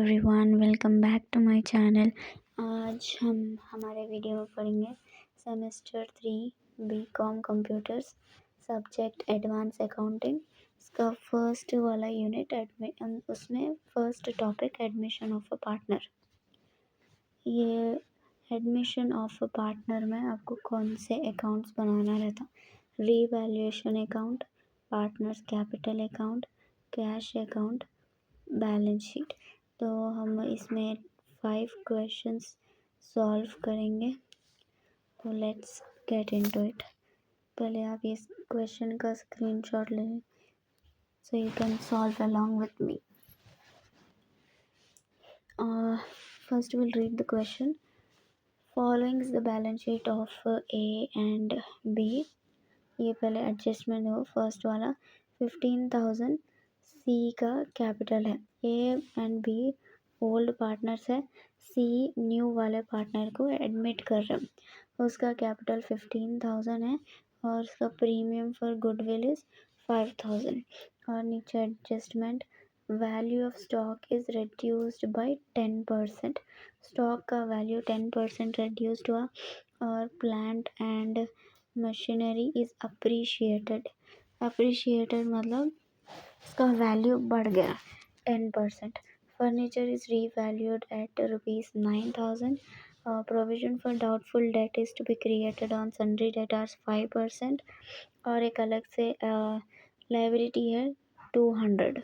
Everyone, welcome back to my channel. आज हम हमारे वीडियो में पढ़ेंगे semester 3 BCom computers, subject advance accounting. इसका फर्स्ट वाला यूनिट उसमें first topic admission of a partner. ये एडमिशन ऑफ अ पार्टनर में आपको कौन से अकाउंट्स बनाना रहता? Revaluation account, partners capital account, cash account, balance sheet. तो हम इसमें 5 क्वेश्चंस सॉल्व करेंगे। तो लेट्स गेट इनटू इट। पहले आप इस क्वेश्चन का स्क्रीनशॉट लें so you can solve along with me. First will read the question. Following is the balance sheet of A and B. ये पहले एडजस्टमेंट हो। फर्स्ट वाला 15,000 सी का कैपिटल है। A and B old partners है। C new वाले partner को admit कर रहे हैं। उसका कैपिटल 15,000 है और उसका प्रीमियम फॉर गुडविल इज 5,000। और नीचे adjustment, value of stock is reduced by 10%। Stock का वैल्यू 10% रिड्यूस्ड हुआ और plant and machinery is appreciated. Appreciated मतलब उसका वैल्यू बढ़ गया 10%। Furniture is revalued at ₹9,000। Provision for doubtful debt is to be created on sundry debtors 5%। और एक अलग से लाइबिलिटी है 200।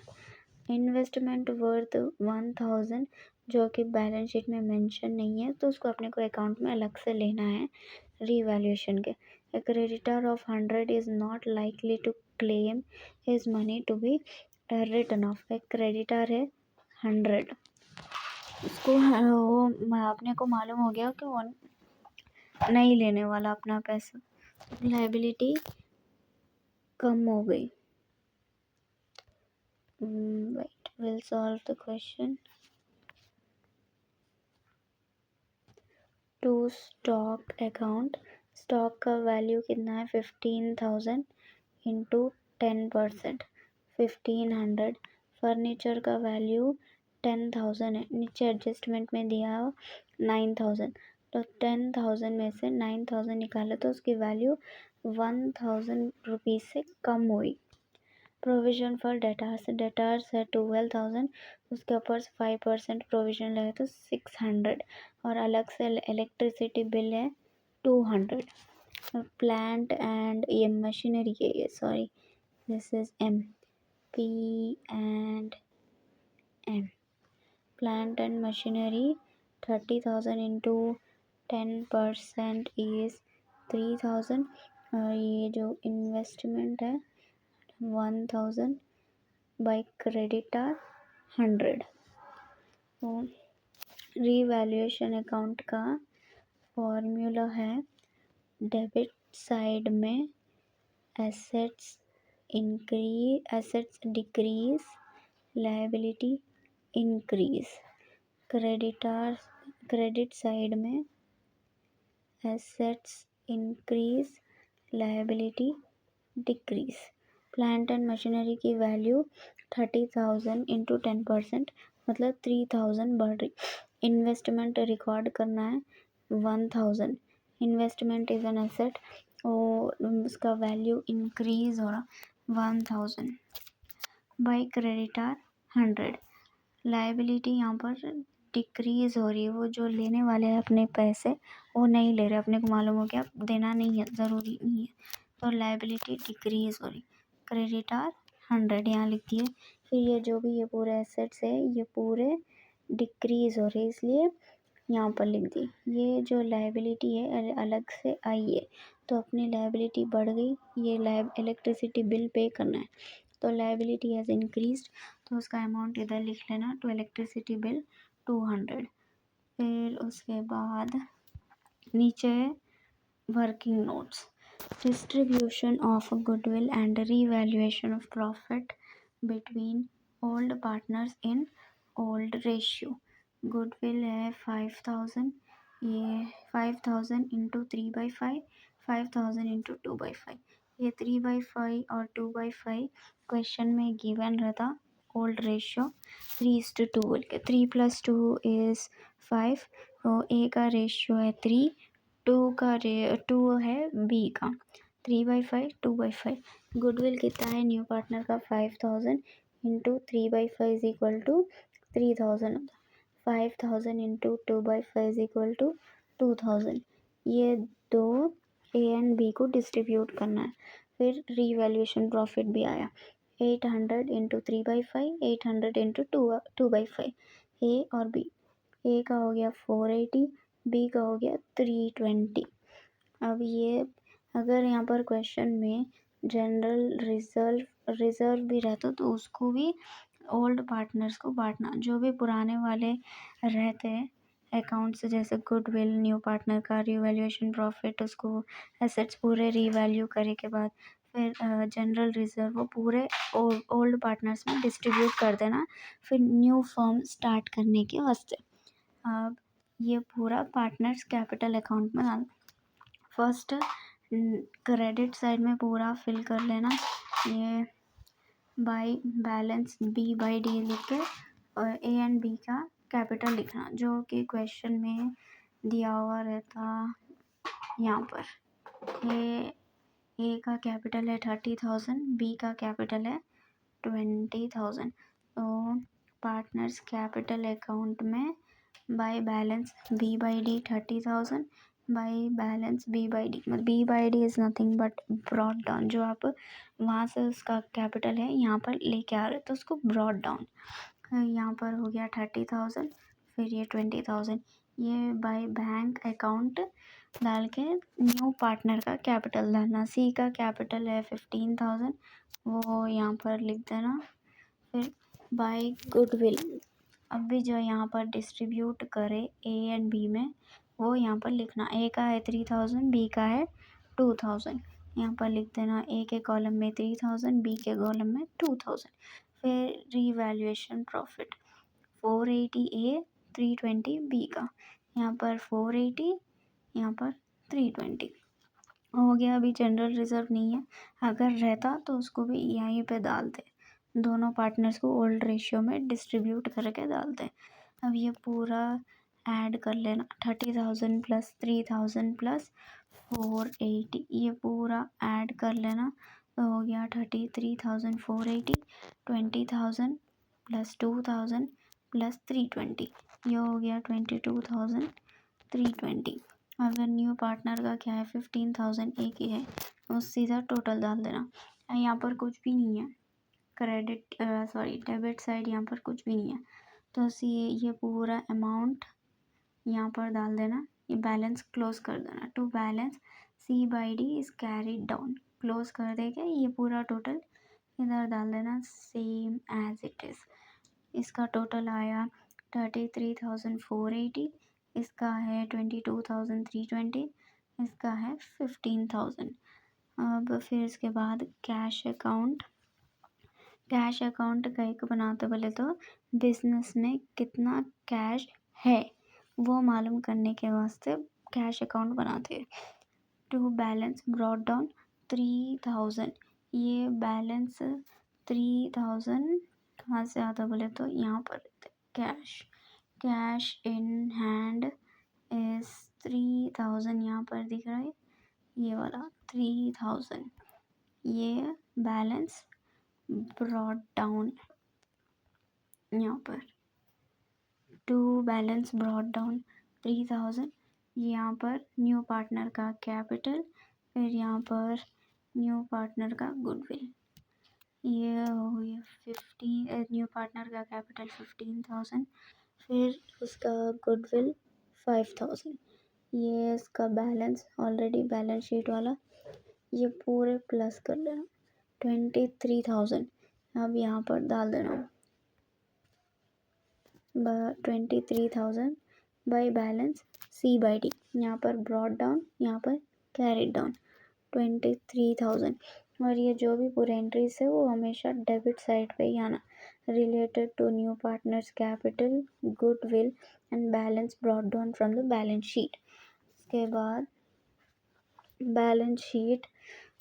इन्वेस्टमेंट वर्थ 1,000 जो कि बैलेंस शीट में मेंशन नहीं है, तो उसको अपने को अकाउंट में अलग से लेना है रीवैल्यूएशन के। A creditor of 100 is not likely to claim his money to be written off. एक creditor है 100, उसको वो अपने को मालूम हो गया कि वो नहीं लेने वाला अपना पैसा, लाइबिलिटी कम हो गई। Wait, we'll solve the question. To stock account, stock का वैल्यू कितना है 15,000 इंटू 10% 1500। फर्नीचर का वैल्यू 10,000 है। नीचे एडजस्टमेंट में दिया 9,000, तो 10,000 में से 9,000 निकाले तो उसकी वैल्यू 1,000 रुपीज़ से कम हुई। प्रोविजन फॉर डेटार्स है 12,000, उसके ऊपर 5% प्रोविजन लगे तो 600। और अलग से इलेक्ट्रिसिटी बिल है 200। प्लांट एंड ये मशीनरी है, ये sorry this is M, P and M. Plant and machinery 30,000 into 10% is 3,000। और ये जो इन्वेस्टमेंट है 1,000 बाई क्रेडिटर 100। तो रीवैल्यूएशन अकाउंट का फॉर्मूला है डेबिट साइड में assets decrease, liability increase. Credit side में assets increase, liability decrease. Plant and machinery की वैल्यू 30,000 इंटू 10% मतलब 3,000 बढ़ रही। इन्वेस्टमेंट रिकॉर्ड करना है 1,000। इन्वेस्टमेंट इज एन एसेट और उसका वैल्यू इंक्रीज हो रहा 1,000 बाई क्रेडिटर 100। लाइबिलिटी यहाँ पर डिक्रीज हो रही है, वो जो लेने वाले हैं अपने पैसे वो नहीं ले रहे, अपने को मालूम हो गया देना नहीं है, ज़रूरी नहीं है, तो लाइबिलिटी डिक्रीज हो रही। क्रेडिटर 100 यहाँ लिख दिए। फिर ये जो भी ये पूरे एसेट्स है ये पूरे डिक्रीज हो रहे, इसलिए यहाँ पर लिख दी। ये जो लाइबिलिटी है अलग से आई है, तो अपनी लाइबिलिटी बढ़ गई। ये इलेक्ट्रिसिटी बिल पे करना है, तो लाइबिलिटी हैज़ इंक्रीज्ड, तो उसका अमाउंट इधर लिख लेना टू इलेक्ट्रिसिटी बिल 200। फिर उसके बाद नीचे working notes, distribution of goodwill and revaluation of profit between old partners in old ratio। goodwill है 5,000, ये 5,000 इंटू 3/5, 5,000 इंटू 2/5। ये 3/5 और 2/5 क्वेश्चन में गिवन रहता ओल्ड रेशियो 3:2 बोल के 3 + 2 इज़ 5। तो ए का रेशियो है 3, 2 है बी का 3/5 2/5। गुडविल कितना है न्यू पार्टनर का 5000 into 3/5 is equal to 3000। 5000 into 2/5 is equal to 2000। ये दो ए एंड बी को डिस्ट्रीब्यूट करना है। फिर रीवैल्यूएशन प्रॉफिट भी आया 800 इंटू 3/5 800 इंटू 2/5। ए और बी, ए का हो गया 480, बी का हो गया 320। अब ये अगर यहाँ पर क्वेश्चन में जनरल रिजर्व भी रहता तो उसको भी ओल्ड पार्टनर्स को बांटना। जो भी पुराने वाले रहते हैं अकाउंट्स जैसे गुडविल न्यू पार्टनर का रिवैल्यूएशन प्रॉफिट, उसको एसेट्स पूरे रीवैल्यू करे के बाद फिर जनरल रिजर्व वो पूरे ओल्ड पार्टनर्स में डिस्ट्रीब्यूट कर देना फिर न्यू फर्म स्टार्ट करने के वास्ते। अब ये पूरा पार्टनर्स कैपिटल अकाउंट में डालना। फर्स्ट क्रेडिट साइड में पूरा फिल कर लेना, ये by balance B by D लिख के और ए एंड बी का कैपिटल लिखना जो कि क्वेश्चन में दिया हुआ रहता। यहाँ पर ए का कैपिटल है 30,000, बी का कैपिटल है 20,000। तो पार्टनर्स कैपिटल अकाउंट में by balance B by D 30,000 by balance B by D, मतलब B by D is nothing but broad down. जो आप वहाँ से उसका कैपिटल है यहाँ पर लेके आ रहे तो उसको ब्रॉड डाउन। यहाँ पर हो गया 30,000 फिर ये 20,000। ये बाय बैंक अकाउंट डाल के न्यू पार्टनर का कैपिटल डालना। सी का कैपिटल है 15,000, वो यहाँ पर लिख देना। फिर बाय गुडविल अब भी जो यहाँ पर डिस्ट्रीब्यूट करे ए एंड बी में वो यहाँ पर लिखना। ए का है 3,000, बी का है 2,000। यहाँ पर लिख देना ए के कॉलम में 3,000, बी के कॉलम में 2,000। फिर रीवैल्यूएशन प्रॉफिट 480 ए 320 बी का, यहाँ पर 480 यहाँ पर 320 हो गया। अभी जनरल रिजर्व नहीं है, अगर रहता तो उसको भी यहीं पे डालते, दोनों पार्टनर्स को ओल्ड रेशियो में डिस्ट्रीब्यूट करके डालते। अब ये पूरा ऐड कर लेना 30,000 प्लस 3,000 प्लस 480, ये पूरा ऐड कर लेना तो हो गया 33,480। 20,000 प्लस 2,000 प्लस 320, ये हो गया 22,320। अगर न्यू पार्टनर का क्या है 15,000 एक ही है तो सीधा टोटल डाल देना। यहाँ पर कुछ भी नहीं है, क्रेडिट डेबिट साइड यहाँ पर कुछ भी नहीं है तो ये पूरा अमाउंट यहाँ पर डाल देना। ये बैलेंस क्लोज कर देना। To balance C by D is carried down, close कर देके ये पूरा टोटल इधर डाल देना सेम एज इट इज़। इसका टोटल आया 33,480, इसका है 22,320, इसका है 15,000। अब फिर इसके बाद कैश अकाउंट कहीं को बनाते बोले तो बिजनेस में कितना कैश है वो मालूम करने के वास्ते कैश अकाउंट बनाते हैं। टू बैलेंस ब्रॉड डाउन 3,000, ये बैलेंस 3,000 कहाँ से आता बोले तो यहाँ पर कैश इन हैंड इज 3,000, यहाँ पर दिख रहा है ये वाला 3,000, ये बैलेंस ब्रॉड डाउन। यहाँ पर टू बैलेंस ब्रॉड डाउन 3,000, यहाँ पर न्यू पार्टनर का कैपिटल, फिर यहाँ पर न्यू पार्टनर का गुडविल, ये हो गया 15। न्यू पार्टनर का कैपिटल 15,000, फिर उसका गुडविल 5,000, ये इसका बैलेंस ऑलरेडी बैलेंस शीट वाला, ये पूरे प्लस कर लेना 23,000। अब यहाँ पर डाल देना 23,000 by balance C by D, यहाँ पर ब्रॉड डाउन यहाँ पर कैरिड डाउन 23,000। और ये जो भी पूरे एंट्रीज है वो हमेशा डेबिट साइड पे ही आना, related to new partners capital goodwill and balance brought down from the balance sheet. उसके बाद balance sheet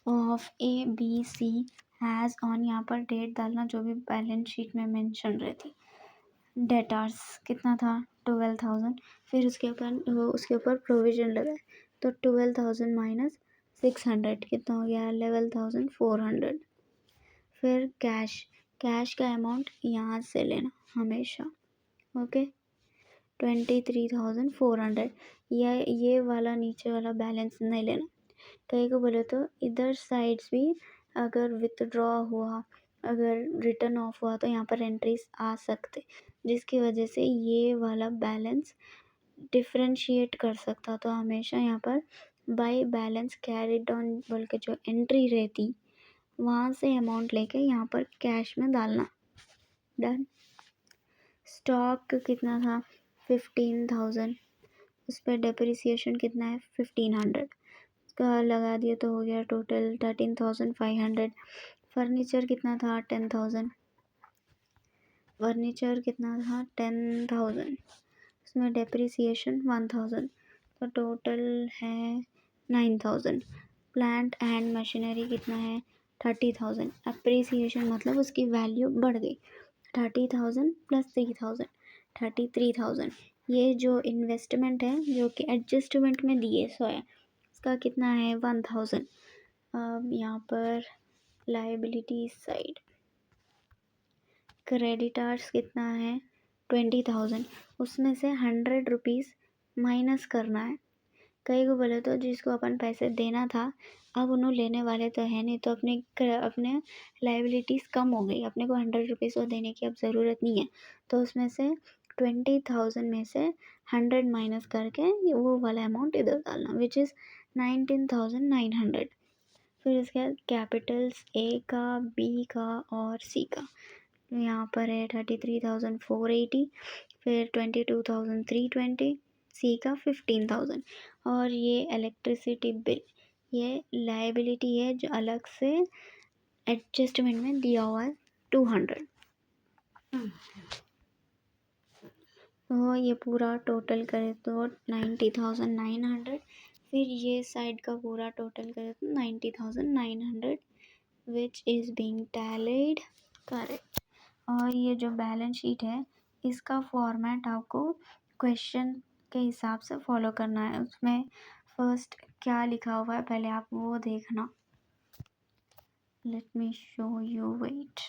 of A B C has on यहाँ पर डेट डालना जो भी बैलेंस शीट में मेंशन रहती। डेटार्स कितना था 12,000, फिर उसके ऊपर प्रोविजन लगा तो 12,000 माइनस 600 कितना हो गया 11,400। फिर कैश का अमाउंट यहाँ से लेना हमेशा, ओके 23,400। ये वाला नीचे वाला बैलेंस नहीं लेना। कहीं को बोले तो इधर साइड्स भी अगर विथड्रॉ हुआ, अगर रिटर्न ऑफ हुआ तो यहाँ पर एंट्रीज आ सकते, जिसकी वजह से ये वाला बैलेंस डिफ्रेंशिएट कर सकता। तो हमेशा यहाँ पर बाय बैलेंस कैरिड ऑन बोल के जो एंट्री रहती वहाँ से अमाउंट लेके यहाँ पर कैश में डालना। डन। स्टॉक कितना था 15,000, उस पर डेप्रिसिएशन कितना है 1,500 का लगा दिया तो हो गया टोटल 13,500। फर्नीचर कितना था 10,000, फर्नीचर कितना था 10,000, उसमें डेप्रिसिएशन 1,000 तो टोटल है 9,000। प्लांट एंड मशीनरी कितना है 30,000। अप्रिसिएशन मतलब उसकी वैल्यू बढ़ गई 30,000 प्लस 3,000 33,000। ये जो इन्वेस्टमेंट है जो कि एडजस्टमेंट में दिए सो है उसका कितना है 1,000। अब यहाँ पर लाइबिलिटी साइड क्रेडिटर्स कितना है 20,000, उसमें से 100 रुपीज़ माइनस करना है। कई को बोले तो जिसको अपन पैसे देना था अब उन्होंने लेने वाले तो है नहीं, तो अपने लाइबिलिटीज़ कम हो गई, अपने को 100 रुपीज़ वो देने की अब ज़रूरत नहीं है। तो उसमें से 20,000 में से 100 माइनस करके वो वाला अमाउंट इधर डालना विच इज़ 19,900। फिर उसके बाद कैपिटल्स ए का बी का और सी का यहाँ पर है 33,480, फिर 22,320, सी का 15,000। और ये इलेक्ट्रिसिटी बिल ये लाइबिलिटी है जो अलग से एडजस्टमेंट में दिया हुआ है 200। तो ये पूरा टोटल करे तो 90,900, फिर ये साइड का पूरा टोटल करे तो 90,900 which is being tallied correct. और ये जो बैलेंस शीट है इसका फॉर्मेट आपको क्वेश्चन के हिसाब से फॉलो करना है। उसमें फर्स्ट क्या लिखा हुआ है पहले आप वो देखना। Let me show you wait.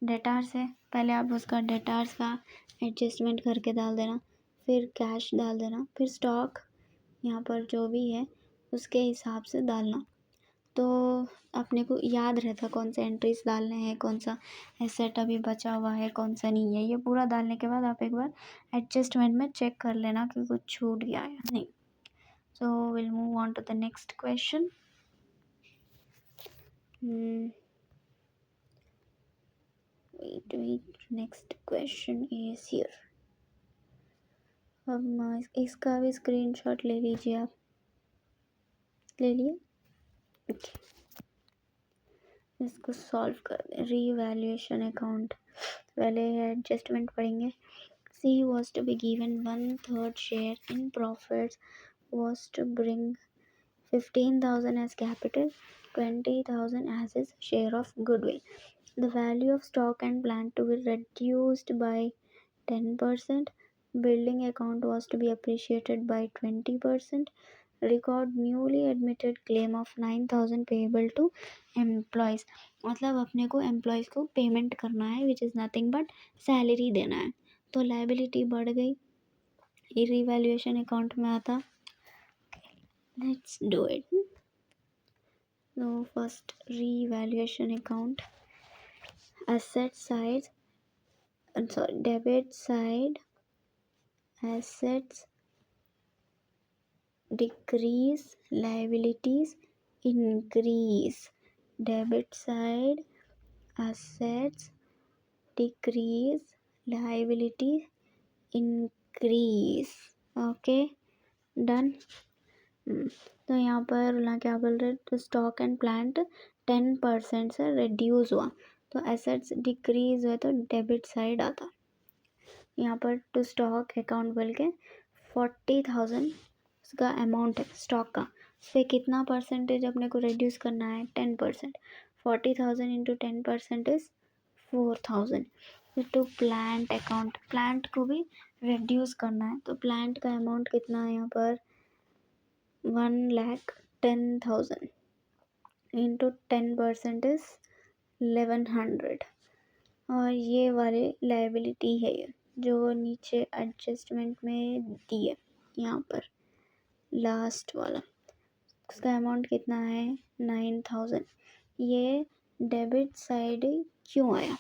Debtors है, पहले आप उसका डेटार्स का एडजस्टमेंट करके डाल देना, फिर कैश डाल देना, फिर स्टॉक यहाँ पर जो भी है उसके हिसाब से डालना। तो अपने को याद रहता कौन से एंट्रीज डालने हैं, कौन सा एसेट अभी बचा हुआ है, कौन सा नहीं है। ये पूरा डालने के बाद आप एक बार एडजस्टमेंट में चेक कर लेना कि कुछ छूट गया है नहीं। So will move on to the next question. wait next question is here. अब इसका भी स्क्रीनशॉट ले लीजिए, आप ले लिए ओके। इसको सॉल्व कर दें। रीवैल्यूएशन अकाउंट पहले एडजस्टमेंट पढ़ेंगे। C was to be given 1/3 share in profits, was to bring 15,000 as capital, 20,000 as his share of goodwill. The value of stock and plant to be reduced by 10%. Building account was to be appreciated by 20%. Record newly admitted claim of 9,000 payable to employees. मतलब अपने को employees को payment करना है which is nothing but salary देना है। तो liability बढ़ गई, ये रिवैल्यूएशन अकाउंट में आता। Let's do it. तो first revaluation account asset side debit side assets decrease, liabilities increase. Debit side assets decrease, liabilities increase. Okay done. तो यहाँ पर ना क्या बोल रहे तो स्टॉक एंड प्लांट 10% से रिड्यूस हुआ तो एसेट्स डिक्रीज हुए तो डेबिट साइड आता। यहाँ पर टू स्टॉक अकाउंट बोल के 40,000 उसका अमाउंट है स्टॉक का, उस पर कितना परसेंटेज अपने को रिड्यूस करना है 10%। 40,000 into 10% is 4,000. तो प्लांट अकाउंट, प्लांट को भी रिड्यूस करना है, तो प्लांट का अमाउंट कितना है यहाँ पर 1,10,000 इंटू 10% इज 1,100। और ये वाली लाइबिलिटी है जो नीचे एडजस्टमेंट में दी है यहाँ पर लास्ट वाला, उसका अमाउंट कितना है 9,000। ये डेबिट साइड क्यों आया,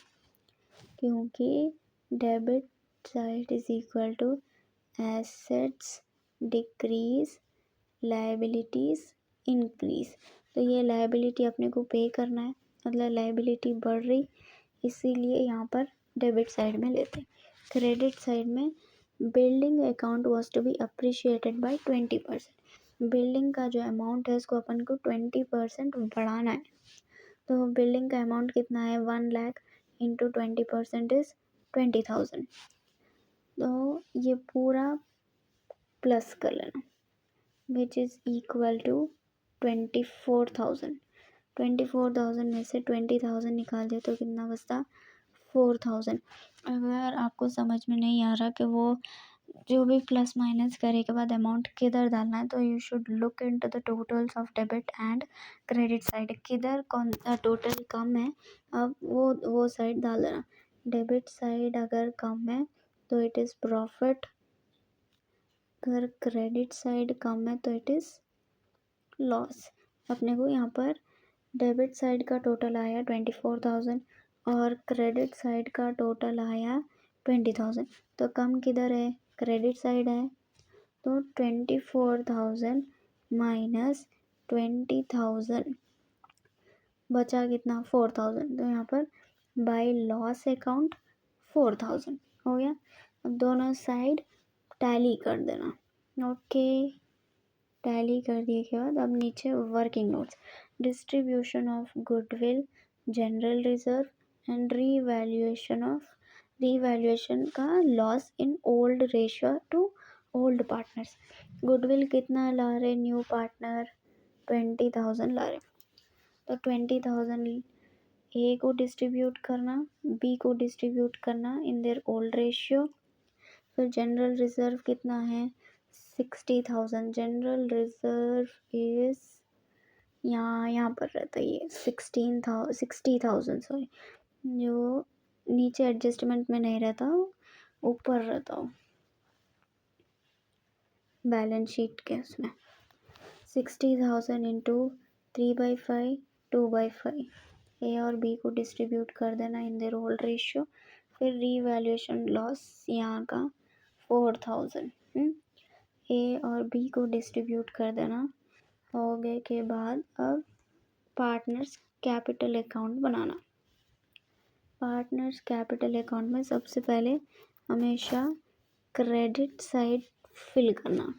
क्योंकि debit side is equal to assets decrease liabilities increase. तो ये लाइबिलिटी अपने को पे करना है, मतलब लाइबिलिटी बढ़ रही, इसीलिए यहाँ पर डेबिट साइड में लेते। क्रेडिट साइड में building account was to be appreciated by 20%। Building का जो अमाउंट है उसको अपन को 20% बढ़ाना है। तो बिल्डिंग का अमाउंट कितना है 1 लाख इंटू 20% इज 20,000। तो ये पूरा प्लस कर लेना विच इज़ इक्वल टू 24,000। 24,000 में से 20,000 निकाल दिया तो कितना बचता 4,000। अगर आपको समझ में नहीं आ रहा कि वो जो भी प्लस माइनस करे के बाद अमाउंट किधर डालना है, तो you should look into the totals of debit and credit side, किधर कौन सा टोटल कम है अब वो साइड डाल देना। डेबिट साइड अगर कम है तो इट इज़ प्रॉफिट, अगर क्रेडिट साइड कम है तो इट इज़ लॉस। अपने को यहाँ पर डेबिट साइड का टोटल आया 24,000 और क्रेडिट साइड का टोटल आया 20,000। तो कम किधर है, क्रेडिट साइड है, तो 24,000 माइनस 20,000 बचा कितना 4,000। तो यहाँ पर बाय लॉस अकाउंट 4,000 हो गया। अब दोनों साइड टैली कर देना। ओके, टैली कर दिए के बाद अब नीचे working notes, distribution of goodwill, general reserve and revaluation का loss in old ratio to old partners. Goodwill कितना ला रहे न्यू पार्टनर 20,000 ला रहे, तो 20,000 ए को डिस्ट्रीब्यूट करना, बी को डिस्ट्रीब्यूट करना इन देयर ओल्ड रेशियो। फिर जनरल रिजर्व कितना है 60,000। जनरल रिजर्व इज यहाँ पर रहता है ये 60,000 सॉरी, जो नीचे एडजस्टमेंट में नहीं रहता, ऊपर रहता हो बैलेंस शीट के उसमें। 60,000 इंटू 3/5 2/5, ए और बी को डिस्ट्रीब्यूट कर देना इन देयर ओल्ड रेशियो। फिर रीवैल्यूएशन लॉस यहाँ का 4,000 ए और बी को डिस्ट्रीब्यूट कर देना। हो गए के बाद अब पार्टनर्स कैपिटल अकाउंट बनाना। पार्टनर्स कैपिटल अकाउंट में सबसे पहले हमेशा क्रेडिट साइड फिल करना।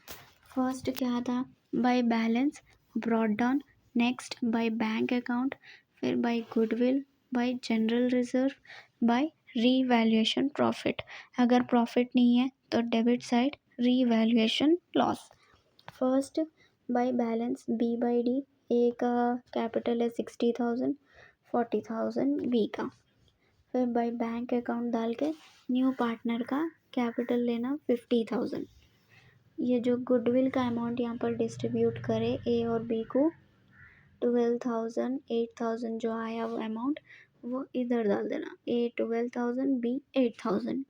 फर्स्ट क्या था by balance brought down, next by bank account, फिर by goodwill, by general reserve, by revaluation profit. अगर प्रॉफिट नहीं है तो debit side revaluation loss. First by balance B by D, A का capital है 60,000, 40,000 बी का। फिर बाय बैंक अकाउंट डाल के न्यू पार्टनर का कैपिटल लेना 50,000। ये जो गुडविल का अमाउंट यहाँ पर डिस्ट्रीब्यूट करे ए और बी को 12,000 8,000 जो आया वो अमाउंट वो इधर डाल देना, ए 12,000 बी 8,000।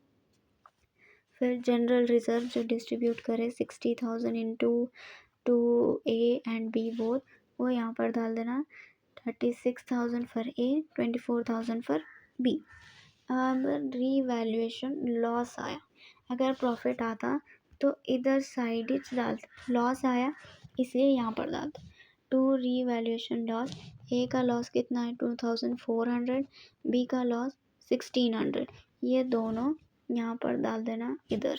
फिर जनरल रिजर्व जो डिस्ट्रीब्यूट करे 60,000 into to A and B both, वो यहाँ पर डाल देना 36,000 फॉर ए 24,000 फॉर बी। अब रीवैल्यूएशन लॉस आया, अगर प्रॉफिट आता तो इधर साइड ही डालते, लॉस आया इसलिए यहाँ पर डालते। टू रीवैल्यूएशन लॉस, ए का लॉस कितना है 2,400, बी का लॉस 1,600, ये दोनों यहाँ पर डाल देना इधर,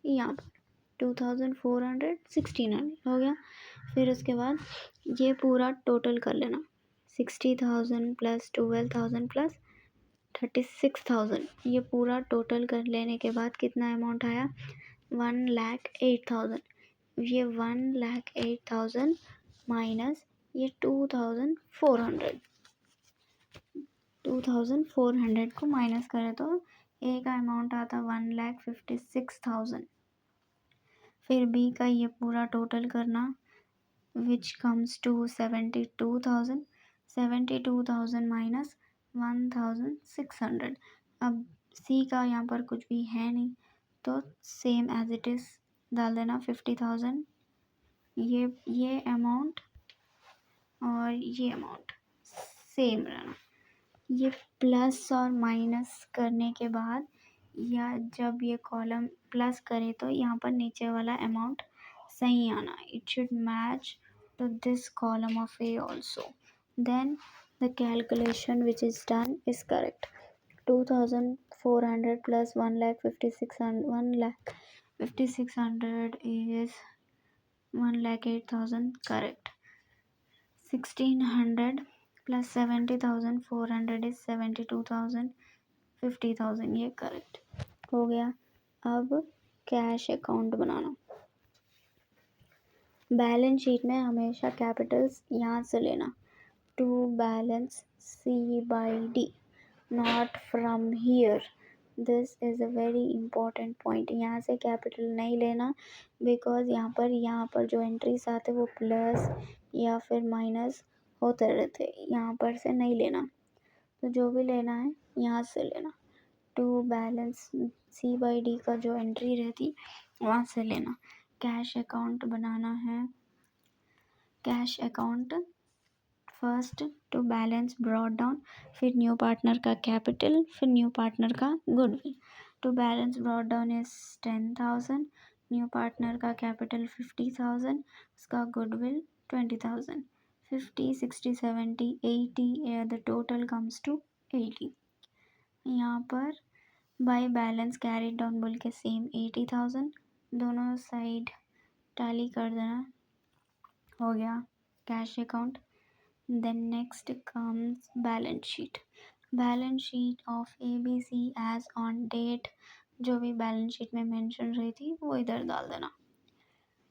यहाँ पर 2,400 1,600 हो गया। फिर उसके बाद ये पूरा टोटल कर लेना 60,000 प्लस 12,000 प्लस 36,000, ये पूरा टोटल कर लेने के बाद कितना अमाउंट आया 1,08,000। ये 1,08,000 माइनस ये 2,400, 2400 को माइनस करें तो ए का अमाउंट आता 1,56,000। फिर बी का ये पूरा टोटल करना विच कम्स टू 72,000। 72,000 माइनस 1,600। अब सी का यहाँ पर कुछ भी है नहीं तो सेम एज इट इज़ डाल देना 50,000। ये अमाउंट और ये अमाउंट सेम रहना। ये प्लस और माइनस करने के बाद या जब ये कॉलम प्लस करे तो यहाँ पर नीचे वाला अमाउंट सही आना। It should match to this column of A also. Then the calculation which is done is correct. 2,400 plus 1,56,600 is 1,08,000 correct. 1,600 plus 70,400 is 72,000 50,000 ये करेक्ट हो गया। अब कैश अकाउंट बनाना। बैलेंस शीट में हमेशा कैपिटल्स यहाँ से लेना। To balance C by D not from here. This is a very important point. यहाँ से कैपिटल नहीं लेना बिकॉज यहाँ पर जो एंट्रीज आते वो प्लस या फिर माइनस होते रहते। यहाँ पर से नहीं लेना, तो जो भी लेना है यहाँ से लेना। To balance C by D का जो एंट्री रहती वहाँ से लेना। कैश अकाउंट बनाना है। Cash account first to balance brought down, फिर न्यू पार्टनर का कैपिटल, फिर न्यू पार्टनर का goodwill. To balance brought down is 10,000, new partner का कैपिटल 50,000, उसका goodwill 20,000। 50, 60, 70, 80 the total comes to 80। यहाँ पर बाय बैलेंस कैरी डाउन बोल के सेम 80,000 दोनों साइड टैली कर देना। हो गया cash account. Then next comes balance sheet. Balance sheet of ABC as on date जो भी बैलेंस शीट में मेंशन रही थी वो इधर डाल देना।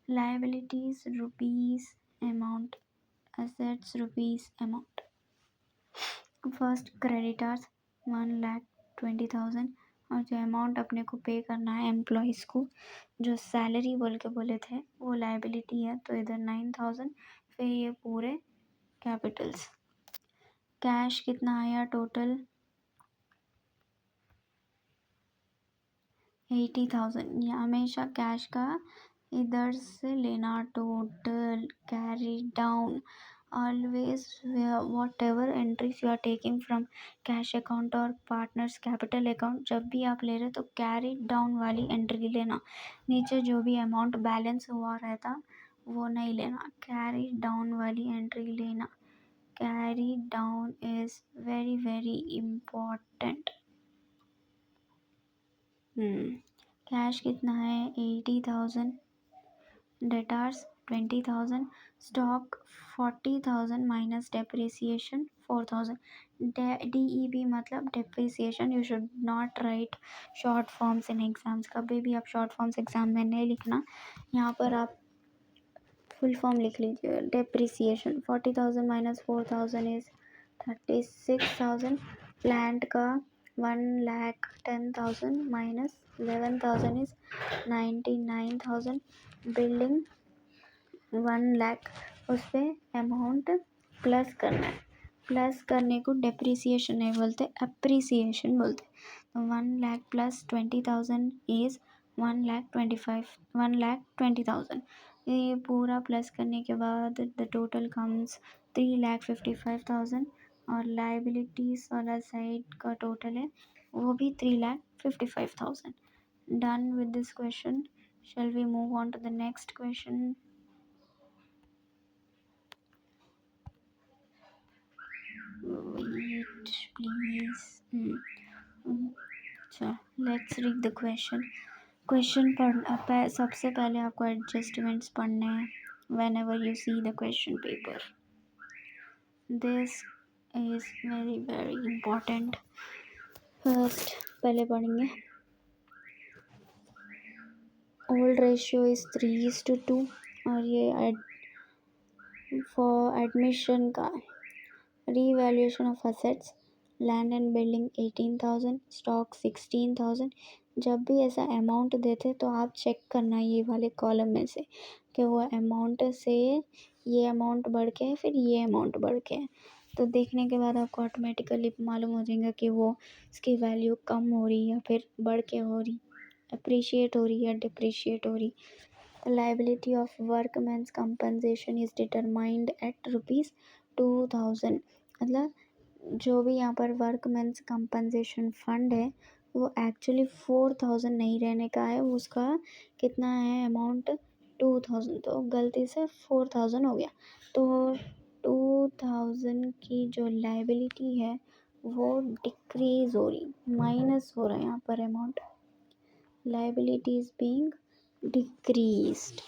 Liabilities rupees amount, assets rupees amount. First creditors 1,20,000 और जो अमाउंट अपने को पे करना है एम्प्लॉयज़ को जो सैलरी बोल के बोले थे वो लाइबिलिटी है तो इधर 9,000। फिर ये पूरे कैपिटल्स। कैश कितना आया टोटल 80,000। ये हमेशा कैश का इधर से लेना total carry down. Always whatever entries you are taking from cash account और पार्टनर्स कैपिटल अकाउंट जब भी आप ले रहे तो कैरी डाउन वाली एंट्री लेना। नीचे जो भी अमाउंट बैलेंस हुआ रहता वो नहीं लेना, कैरी डाउन वाली एंट्री लेना। Carry down is very very important. Cash कितना है 80,000, debtors 20,000, stock 40,000 minus depreciation 4,000। DEP मतलब depreciation. You should not right short forms in exams. कभी भी आप शॉर्ट फॉर्म्स एग्जाम में नहीं लिखना, यहाँ पर आप फुल फॉर्म लिख लीजिए। Depreciation 40,000 minus 4,000 is 36,000। प्लांट का 1,10,000 माइनस 11,000 इज 99,000। बिल्डिंग 1,00,000 उस पर अमाउंट प्लस करना है। प्लस करने को डेप्रिसिएशन नहीं बोलते, अप्रिसिएशन बोलते। तो 1,00,000 प्लस 20,000 इज 1,20,000। ये पूरा प्लस करने के बाद द टोटल कम्स 3,55,000 और लाइबिलिटीज वाला साइड का टोटल है वो भी 3,55,000। Done with this question. Shall we move on to the next question? Wait, please. अच्छा, let's read the question. Question पढ़ सबसे पहले आपको एडजस्टमेंट्स पढ़ने हैं whenever you see the question paper. This is very very important. First पहले पढ़ेंगे old ratio is 3:2 और ये फॉर एडमिशन का revaluation of assets land and building 18,000, stock 16,000। जब भी ऐसा अमाउंट देते तो आप चेक करना ये वाले कॉलम में से कि वो अमाउंट से ये अमाउंट बढ़ के है फिर ये अमाउंट बढ़ के है। तो देखने के बाद आपको ऑटोमेटिकली मालूम हो जाएगा कि वो उसकी वैल्यू कम हो रही या फिर बढ़ के हो रही, अप्रिशिएट हो रही या डिप्रिशिएट हो रही। Liability of workman's compensation is determined at ₹2,000। मतलब जो भी यहाँ पर वर्कमैन्स कंपनसेशन फंड है वो एक्चुअली 4,000 नहीं रहने का है, उसका कितना है अमाउंट 2,000, तो गलती से 4,000 हो गया। तो 2,000 की जो लाइबिलिटी है वो डिक्रीज हो रही, माइनस हो रहा है यहाँ पर amount, liability is being decreased.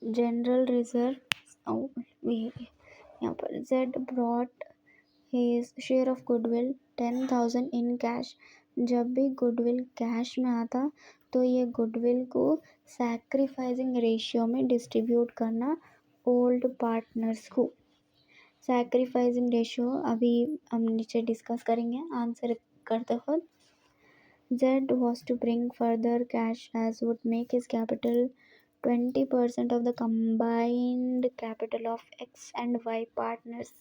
General reserve यहाँ पर Z brought his share of goodwill 10,000 in cash। जब भी गुडविल कैश में आता तो ये गुडविल को सैक्रिफाइसिंग रेशियो में डिस्ट्रीब्यूट करना ओल्ड पार्टनर्स को। सैक्रिफाइसिंग रेशियो अभी हम नीचे डिस्कस करेंगे आंसर करते वक्त। Z was to bring further cash as would make his capital 20% of the combined capital of X and Y partners।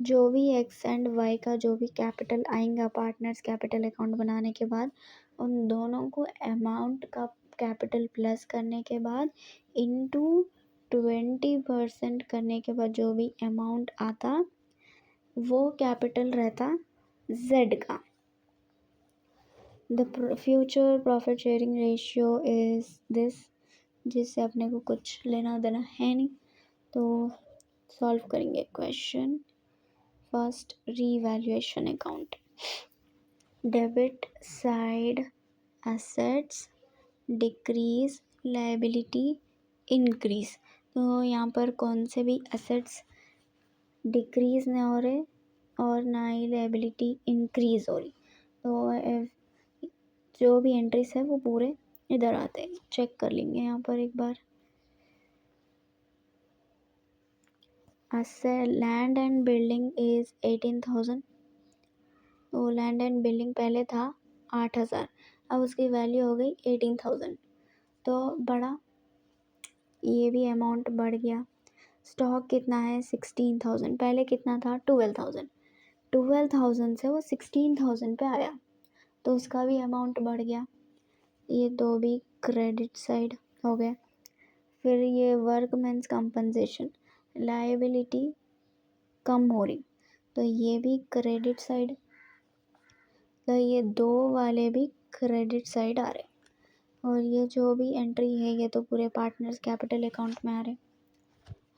जो भी एक्स एंड वाई का जो भी कैपिटल आएगा पार्टनर्स कैपिटल अकाउंट बनाने के बाद, उन दोनों को अमाउंट का कैपिटल प्लस करने के बाद इनटू 20% करने के बाद जो भी अमाउंट आता वो कैपिटल रहता जेड का। The future profit sharing ratio is this, जिससे अपने को कुछ लेना देना है नहीं। तो सॉल्व करेंगे question. First revaluation account, debit side assets decrease, liability increase। तो यहाँ पर कौन से भी assets डिक्रीज नहीं हो रहे और ना ही लाइबिलिटी इंक्रीज हो रही। तो जो भी एंट्रीज है वो पूरे इधर आते हैं, चेक कर लेंगे यहाँ पर एक बार। Land and building is 18,000। तो लैंड एंड बिल्डिंग पहले था 8,000, अब उसकी वैल्यू हो गई 18,000, तो बढ़ा, ये भी अमाउंट बढ़ गया। स्टॉक कितना है 16,000, पहले कितना था 12,000, 12,000 से वो 16,000 पे आया तो उसका भी अमाउंट बढ़ गया। ये दो भी क्रेडिट साइड हो गए। फिर ये वर्कमैन्स कंपनसेशन लाइबिलिटी कम हो रही तो ये भी क्रेडिट साइड, तो ये दो वाले भी क्रेडिट साइड आ रहे और ये जो भी एंट्री है ये तो पूरे पार्टनर्स कैपिटल अकाउंट में आ रहे।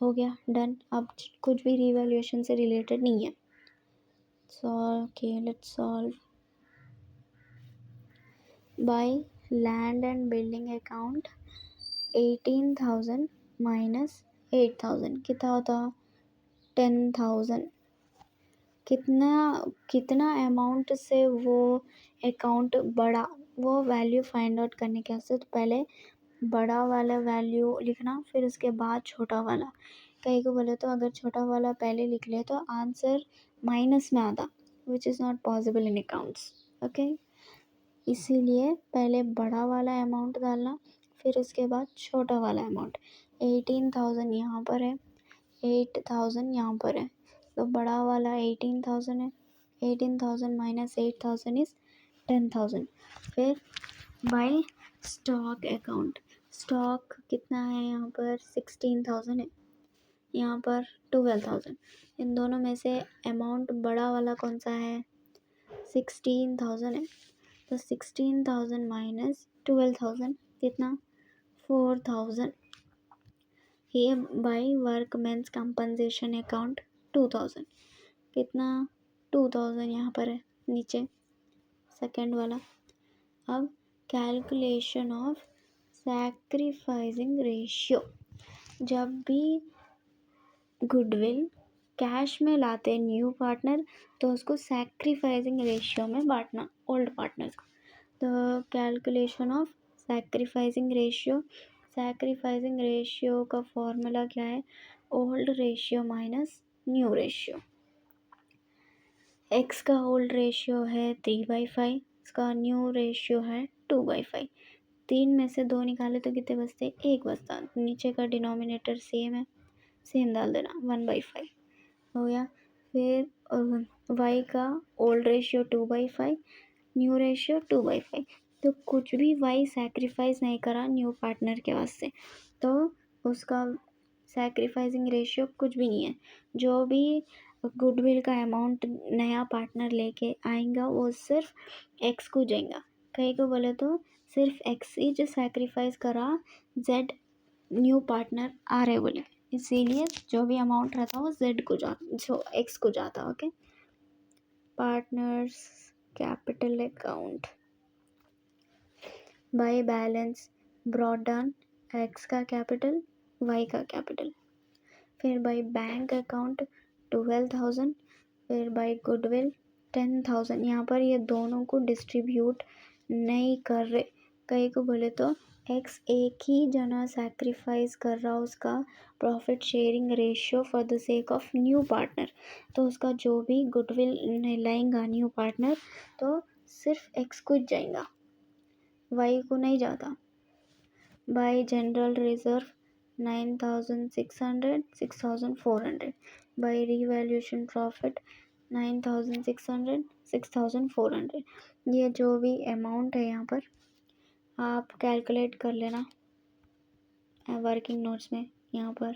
हो गया डन, अब कुछ भी रिवैल्यूएशन से रिलेटेड नहीं है। Okay let's solve. By land and building account 18,000 minus 8,000 कितना होता 10,000। कितना अमाउंट से वो अकाउंट बढ़ा वो वैल्यू फाइंड आउट करने के वास्ते तो पहले बड़ा वाला वैल्यू लिखना फिर उसके बाद छोटा वाला। कहीं को बोले तो अगर छोटा वाला पहले लिख ले तो आंसर माइनस में आता, which is not possible in accounts. Okay, इसीलिए पहले बड़ा वाला अमाउंट डालना फिर उसके बाद छोटा वाला अमाउंट। 18,000 यहाँ पर है, 8,000 यहाँ पर है, तो बड़ा वाला 18,000 है, 18,000 माइनस 8,000 इज 10,000। फिर बाय स्टॉक अकाउंट, स्टॉक कितना है यहाँ पर 16,000 है, यहाँ पर 12,000, इन दोनों में से अमाउंट बड़ा वाला कौन सा है 16,000 है, तो 16,000 माइनस 12,000 कितना 4,000। ये बाय वर्कमैन्स कंपनसेशन अकाउंट 2,000 कितना 2,000 यहाँ पर है नीचे सेकंड वाला। अब कैलकुलेशन ऑफ सैक्रिफाइसिंग रेशियो, जब भी गुडविल कैश में लाते न्यू पार्टनर तो उसको सैक्रिफाइसिंग रेशियो में बांटना ओल्ड पार्टनर्स को। तो calculation of sacrificing ratio, sacrificing ratio का फॉर्मूला क्या है old ratio minus new ratio. X का ओल्ड रेशियो है 3/5, इसका न्यू रेशियो है 2/5। 3 में से 2 निकाले तो कितने बचते? 1 बचता। नीचे का डिनोमिनेटर सेम है, सेम डाल देना, 1/5 हो गया। फिर वाई का ओल्ड रेशियो 2/5, न्यू रेशियो 2/5। तो कुछ भी वाई सैक्रिफाइस नहीं करा न्यू पार्टनर के वास्ते, तो उसका सैक्रिफाइसिंग रेशियो कुछ भी नहीं है। जो भी गुडविल का अमाउंट नया पार्टनर लेके आएगा वो सिर्फ एक्स को जाएगा। कहीं को बोले तो सिर्फ एक्स ही जो सैक्रिफाइस करा जेड न्यू पार्टनर आ रहे बोले, इसीलिए जो भी अमाउंट रहता वो जेड को जाता, जो एक्स को जाता। Okay. Partners capital account by balance brought down, x का कैपिटल, वाई का कैपिटल। फिर बाय बैंक अकाउंट 12,000, फिर बाय गुडविल 10,000। यहाँ पर ये दोनों को डिस्ट्रीब्यूट नहीं कर रहे। कहीं को बोले तो एक्स एक ही जना सैक्रिफाइस कर रहा उसका profit sharing ratio for the sake of new partner, तो उसका जो भी गुडविल लाएगा न्यू पार्टनर तो सिर्फ एक्स को जाएगा, वाई को नहीं जाता। By general reserve 9,600, 6,400। By revaluation profit 9,600, 6,400। ये जो भी अमाउंट है यहाँ पर आप कैलकुलेट कर लेना वर्किंग नोट्स में। यहाँ पर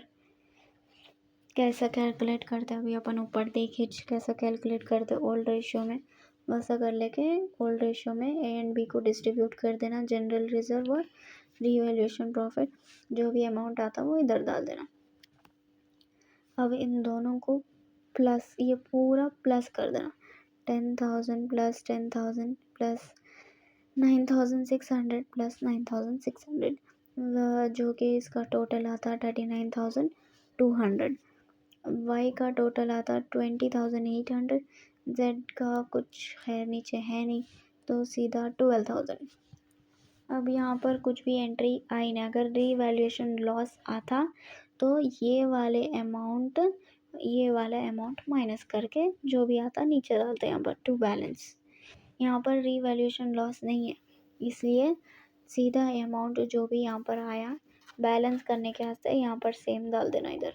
कैसा कैलकुलेट करते हैं अभी अपन ऊपर देखे कैसा कैलकुलेट करते हैं ओल्ड रेशियो में, वैसा कर लेके ओल्ड रेशियो में ए एंड बी को डिस्ट्रीब्यूट कर देना, जनरल रिजर्व और रिवैल्यूएशन प्रॉफिट जो भी अमाउंट आता वो इधर डाल देना। अब इन दोनों को प्लस, ये पूरा प्लस कर देना, 10,000 प्लस 10,000 प्लस 9,600 प्लस 9,600, जो कि इसका टोटल आता 39,200। वाई का टोटल आता 20,800, जेड का कुछ है नीचे है नहीं तो सीधा 12,000। अब यहाँ पर कुछ भी एंट्री आई नहीं, अगर रीवैल्यूएशन लॉस आता तो ये वाला अमाउंट माइनस करके जो भी आता नीचे डालते हैं यहाँ पर टू बैलेंस। यहाँ पर रीवैल्यूएशन लॉस नहीं है, इसलिए सीधा अमाउंट जो भी यहाँ पर आया बैलेंस करने के वास्ते यहाँ पर सेम डाल देना इधर,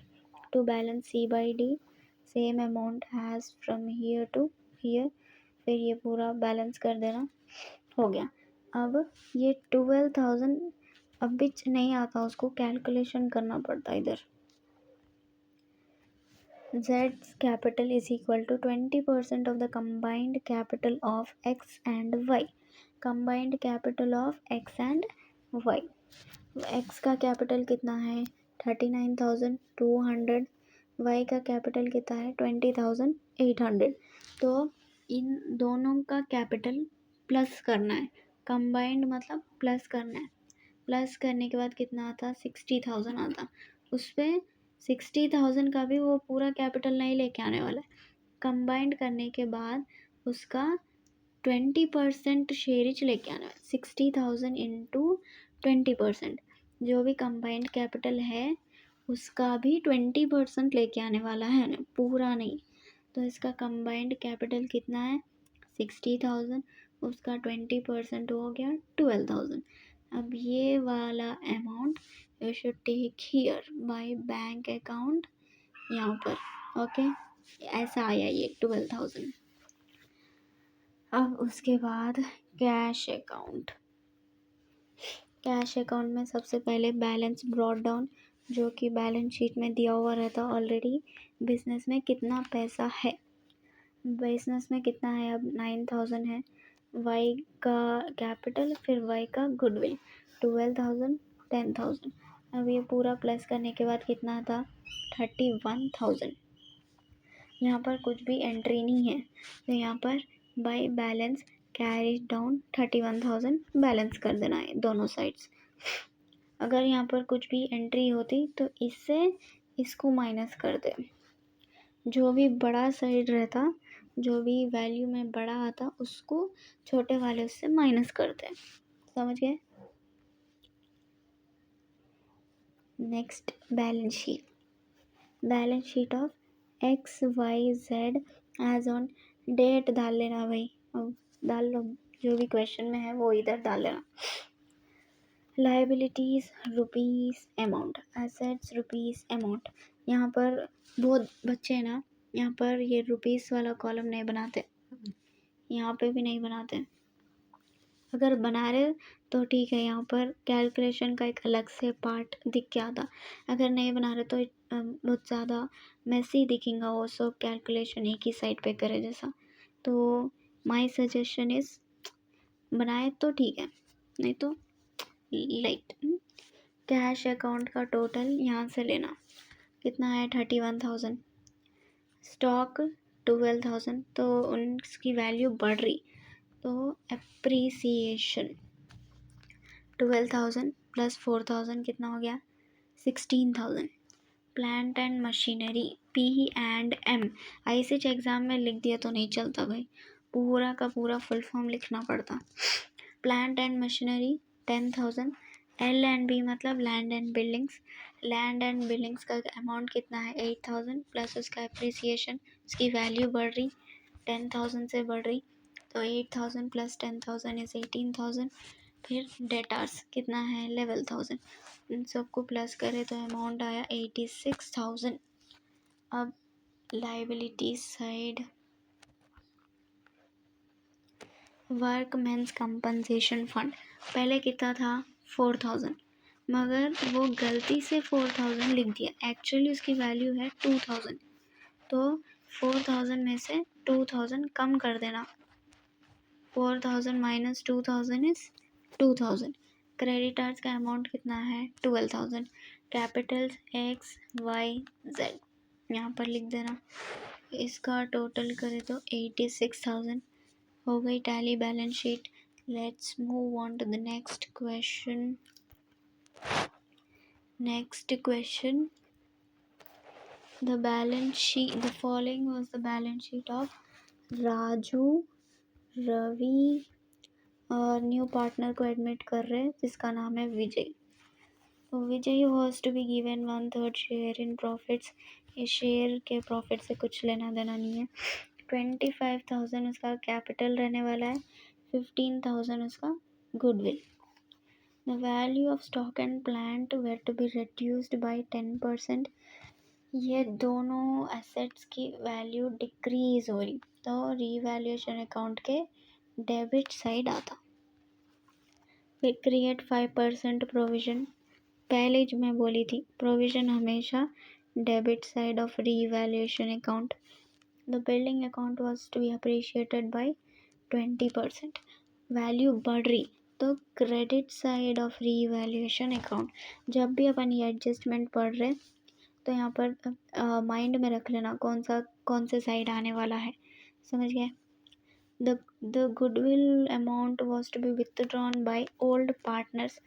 to balance C/D same amount has from here to here, फिर ये पूरा बैलेंस कर देना, हो गया। अब ये 12,000 अब भी नहीं आता, उसको कैलकुलेशन करना पड़ता इधर। Z's capital is equal to 20% of the combined capital of X and Y. Combined capital of X and Y. X का कैपिटल कितना है 39,200, Y का कैपिटल कितना है 20,800। तो इन दोनों का कैपिटल प्लस करना है, कंबाइंड मतलब प्लस करना है। प्लस करने के बाद कितना आता 60,000 आता, उस पर 60,000 का भी वो पूरा कैपिटल नहीं लेके आने वाला है। कंबाइंड करने के बाद उसका 20% शेयरिज लेके आना है, 60,000 इंटू 20%। जो भी कंबाइंड कैपिटल है उसका भी 20% लेके आने वाला है ना, पूरा नहीं। तो इसका कंबाइंड कैपिटल कितना है 60,000, उसका 20% हो गया 12,000। अब ये वाला amount you should take here by bank account यहाँ पर। ओके, ऐसा आया ये 12,000। अब उसके बाद कैश अकाउंट। कैश अकाउंट में सबसे पहले बैलेंस ब्रॉट डाउन, जो कि बैलेंस शीट में दिया हुआ रहता ऑलरेडी। बिजनेस में कितना पैसा है, बिजनेस में कितना है अब 9,000 है। वाई का कैपिटल, फिर वाई का गुडविल 12,000, 10,000। अब ये पूरा प्लस करने के बाद कितना था 31,000। यहाँ पर कुछ भी एंट्री नहीं है तो यहाँ पर by balance carry down 31,000 balance कर देना है दोनों साइड्स। अगर यहाँ पर कुछ भी एंट्री होती तो इससे इसको माइनस कर दे, जो भी बड़ा साइड रहता, जो भी वैल्यू में बड़ा आता उसको छोटे वाले उससे माइनस करते हैं। समझ गए? Next balance sheet. Balance sheet of XYZ as on date डाल लेना भाई, अब डाल लो, जो भी क्वेश्चन में है वो इधर डाल लेना। Liabilities rupees amount, assets rupees amount. यहाँ पर बहुत बच्चे हैं ना, यहाँ पर ये रुपीस वाला कॉलम नहीं बनाते, यहाँ पे भी नहीं बनाते। अगर बना रहे तो ठीक है, यहाँ पर कैलकुलेशन का एक अलग से पार्ट दिख के आता। अगर नहीं बना रहे तो बहुत ज़्यादा मैसी दिखेगा वो सब, कैलकुलेशन एक ही साइड पे करे जैसा। तो माय सजेशन इज़ बनाए तो ठीक है, नहीं तो लाइट। कैश अकाउंट का टोटल यहाँ से लेना, कितना है 31,000, स्टॉक 12,000, तो उनकी वैल्यू बढ़ रही, तो एप्रिसिएशन 12,000 प्लस 4,000 कितना हो गया 16,000। Plant and machinery P&M, ICH exam में लिख दिया तो नहीं चलता भाई, पूरा का पूरा फुल फॉर्म लिखना पड़ता। Plant and machinery 10,000। L&B मतलब land and buildings, land and buildings का अमाउंट कितना है 8,000 प्लस उसका एप्रिसिएशन, उसकी वैल्यू बढ़ रही 10,000 से बढ़ रही, तो 8,000 प्लस 10,000 इज 18,000। फिर डेटार्स कितना है 11,000, इन सबको प्लस करें तो अमाउंट आया 86,000। अब liability side, workmen's compensation fund पहले कितना था 4,000, मगर वो गलती से 4,000 लिख दिया, एक्चुअली उसकी वैल्यू है 2,000, तो 4,000 में से 2,000 कम कर देना, 4,000 माइनस 2,000 इज 2,000। क्रेडिटर्स का अमाउंट कितना है 12,000। कैपिटल्स XYZ यहाँ पर लिख देना, इसका टोटल करें तो 86,000 हो गई tally balance sheet. Let's move on to the next question. The balance sheet, the following was the balance sheet of Raju, Ravi और न्यू पार्टनर को एडमिट कर रहे हैं जिसका नाम है विजय। तो Vijay was to be given 1/3 share in profits, ये शेयर के प्रॉफिट से कुछ लेना देना नहीं है। 25,000 उसका कैपिटल रहने वाला है, 15,000 उसका goodwill. The value of stock and plant were to be reduced by 10%, ये दोनों एसेट्स की वैल्यू डिक्रीज हो रही, तो रीवैल्यूएशन अकाउंट के डेबिट साइड आता। फिर क्रिएट 5% प्रोविजन, पहले जो मैं बोली थी प्रोविजन हमेशा debit side of revaluation account. The building account was to be appreciated by 20%, value बढ़ रही तो credit side of revaluation account. जब भी अपन ये एडजस्टमेंट पढ़ रहे तो यहाँ पर माइंड में रख लेना कौन से साइड आने वाला है, समझ गए। The goodwill amount was to be withdrawn by old partners,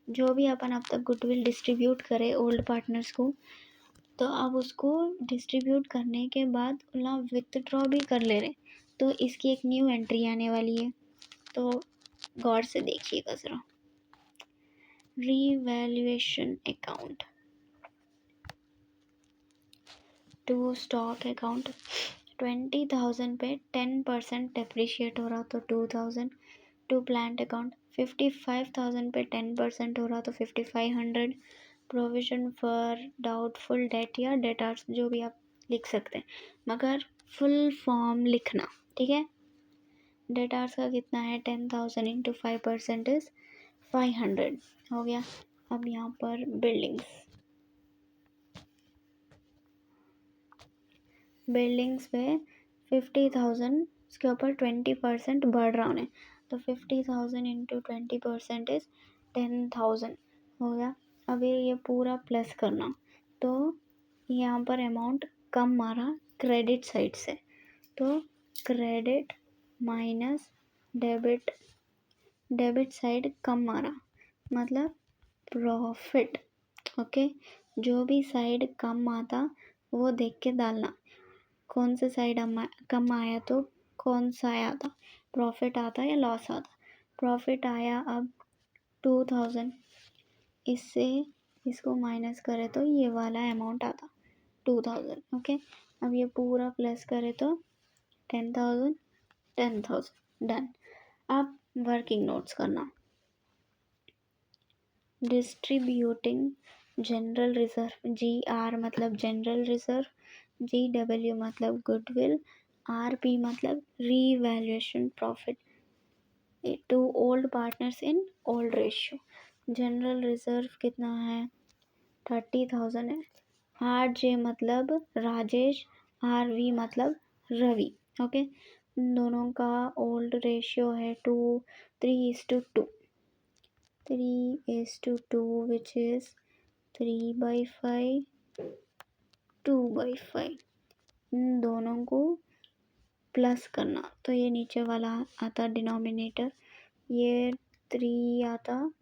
जो भी अपन अब तक गुडविल डिस्ट्रीब्यूट करे ओल्ड पार्टनर्स को, तो अब उसको डिस्ट्रीब्यूट करने के बाद ना विथड्रॉ भी कर ले रहे, तो इसकी एक न्यू एंट्री आने वाली है, तो गौर से देखिएगा ज़रा। Revaluation account to stock account, 20,000 पे 10% डेप्रिशिएट हो रहा तो 2,000। टू प्लांट अकाउंट 55,000 पे 10% हो रहा तो 5,500। प्रोविजन फॉर डाउटफुल डेट या डेटार्स जो भी आप लिख सकते हैं, मगर फुल फॉर्म लिखना, ठीक है। डेटार्स का कितना है 10,000 इंटू 5% इज 500 हो गया। अब यहाँ पर बिल्डिंग्स पे 50,000 उसके ऊपर 20% बढ़ रहा है, तो 50,000 इंटू 20% इज 10,000 हो गया। अभी ये पूरा प्लस करना, तो यहाँ पर अमाउंट कम मारा क्रेडिट साइड से, तो क्रेडिट माइनस डेबिट साइड कम मारा मतलब प्रॉफिट, ओके। जो भी साइड कम आता वो देख के डालना, कौन से साइड कम आया तो कौन सा आया था, प्रॉफिट आता या लॉस आता। प्रॉफिट आया अब 2,000, इससे इसको माइनस करें तो ये वाला अमाउंट आता 2,000, ओके। अब ये पूरा प्लस करें तो 10,000, 10,000 डन। अब वर्किंग नोट्स करना। डिस्ट्रीब्यूटिंग जनरल रिजर्व, GR मतलब जनरल रिजर्व, GW मतलब गुडविल, RP मतलब revaluation profit to old partners in old ratio. General reserve कितना है? 30,000 है। RJ मतलब राजेश, RV मतलब रवि। ओके, इन दोनों का ओल्ड रेशियो है 3:2, 3:2 which is 3/5, 2/5। इन दोनों को प्लस करना, तो ये नीचे वाला आता डिनोमिनेटर, ये 3 आता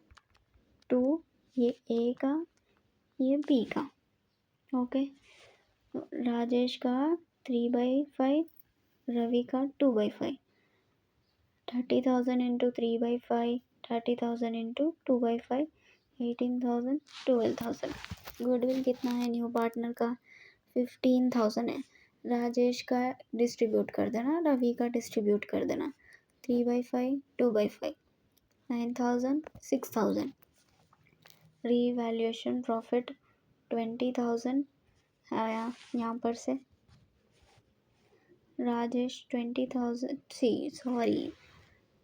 2, ये A का, ये B का। ओके, राजेश का 3/5, रवि का 2/5। 30,000 इंटू 3/5, 30,000 इंटू 2/5, 18,000, 12,000। गुडविल कितना है न्यू पार्टनर का? 15,000 है। राजेश का डिस्ट्रीब्यूट कर देना, रवि का डिस्ट्रीब्यूट कर देना। 3/5, 2/5, 9,000, 6,000। रीवैल्यूएशन प्रॉफिट 20,000 आया यहाँ पर से। राजेश 20,000, सॉरी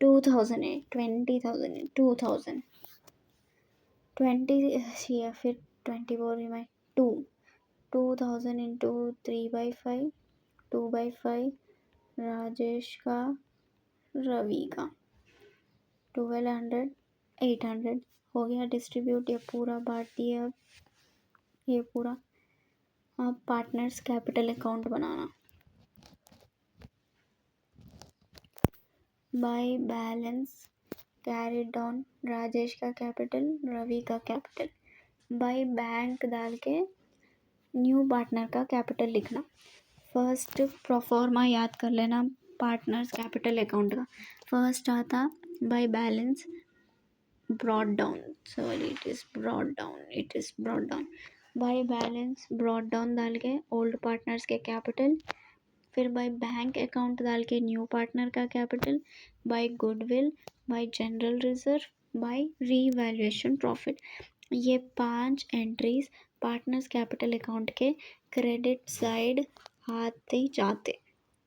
2,000 है, 20,000 है, 2,000, 20 या फिर 24 में 2,000 इंटू 3/5, 2/5, राजेश का, रवि का 1200, 800 हो गया डिस्ट्रीब्यूट। ये पूरा बांट दिया। अब ये पूरा, अब partners capital account banana. By balance carried down, Rajesh का कैपिटल, रवि का कैपिटल। बाय बैंक डाल के न्यू पार्टनर का कैपिटल लिखना। फर्स्ट प्रोफॉर्मा याद कर लेना पार्टनर्स कैपिटल अकाउंट का। फर्स्ट आता bye balance brought down, sorry it is brought down. Bye balance brought down डाल के ओल्ड पार्टनर्स के कैपिटल, फिर बाय बैंक अकाउंट डाल के न्यू पार्टनर का capital, bye goodwill, by general reserve, by revaluation profit. ये 5 entries partners capital account के credit side आते जाते,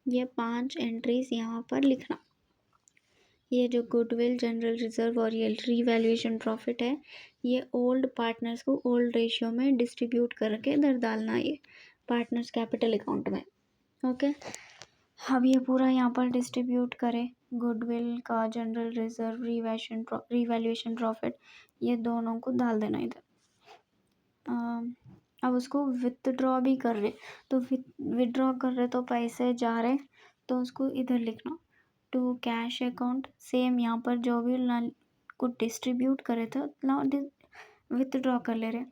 ये 5 एंट्रीज यहाँ पर लिखना। ये जो गुडविल, जनरल रिजर्व और ये रीवैल्यूएशन प्रॉफिट है, ये ओल्ड पार्टनर्स को ओल्ड रेशियो में डिस्ट्रीब्यूट करके इधर डालना, ये पार्टनर्स कैपिटल अकाउंट में। ओके, अब ये पूरा यहाँ पर डिस्ट्रीब्यूट करें। गुडविल का, जनरल रिजर्व, रीवैल्यूएशन प्रॉफिट, ये दोनों को डाल देना इधर। अब उसको विथड्रॉ भी कर रहे, तो विथड्रॉ कर रहे तो पैसे जा रहे, तो उसको इधर लिखना टू कैश अकाउंट। सेम यहाँ पर जो भी को डिस्ट्रीब्यूट करे थे ना, विथड्रॉ कर ले रहे।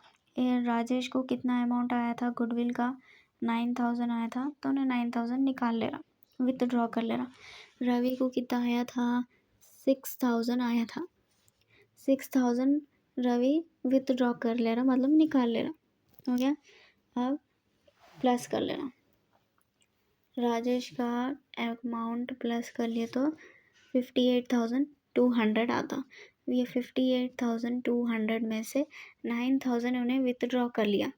राजेश को कितना अमाउंट आया था गुडविल का? 9,000 आया था, तो उन्हें 9,000 निकाल ले रहा, विथड्रॉ कर ले रहा। रवि को कितना आया था? 6,000 आया था, 6,000 रवि विथड्रॉ कर ले रहा, मतलब निकाल ले रहा। हो गया, अब प्लस कर लेना। राजेश का अमाउंट प्लस कर लिए तो 58,200 आता। ये 58,200 में से 9,000 उन्हें विथड्रॉ कर लिया,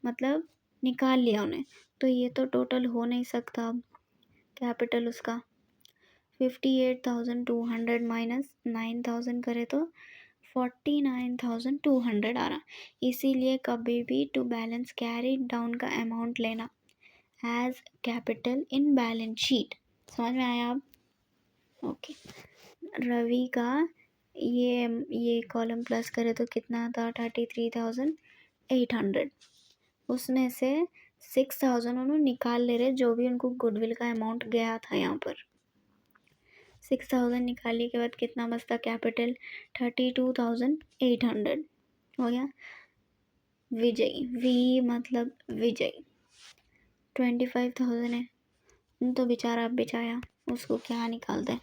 मतलब निकाल लिया उन्हें, तो ये तो टोटल हो नहीं सकता। अब कैपिटल उसका 58,200 माइनस 9,000 करे तो 49,200 आ रहा। इसीलिए कभी भी टू बैलेंस कैरी डाउन का अमाउंट लेना as capital in balance sheet. समझ में आया अब? ओके, रवि का ये कॉलम प्लस करे तो कितना था? 33,800। उसमें से 6,000 उन्होंने निकाल ले रहे, जो भी उनको गुडविल का अमाउंट गया था यहाँ पर। 6,000 निकालने के बाद कितना बचता कैपिटल? 32,800 हो गया। विजय, वी मतलब विजय 25,000 है, तो बेचारा अब बेचाया, उसको क्या निकालते हैं?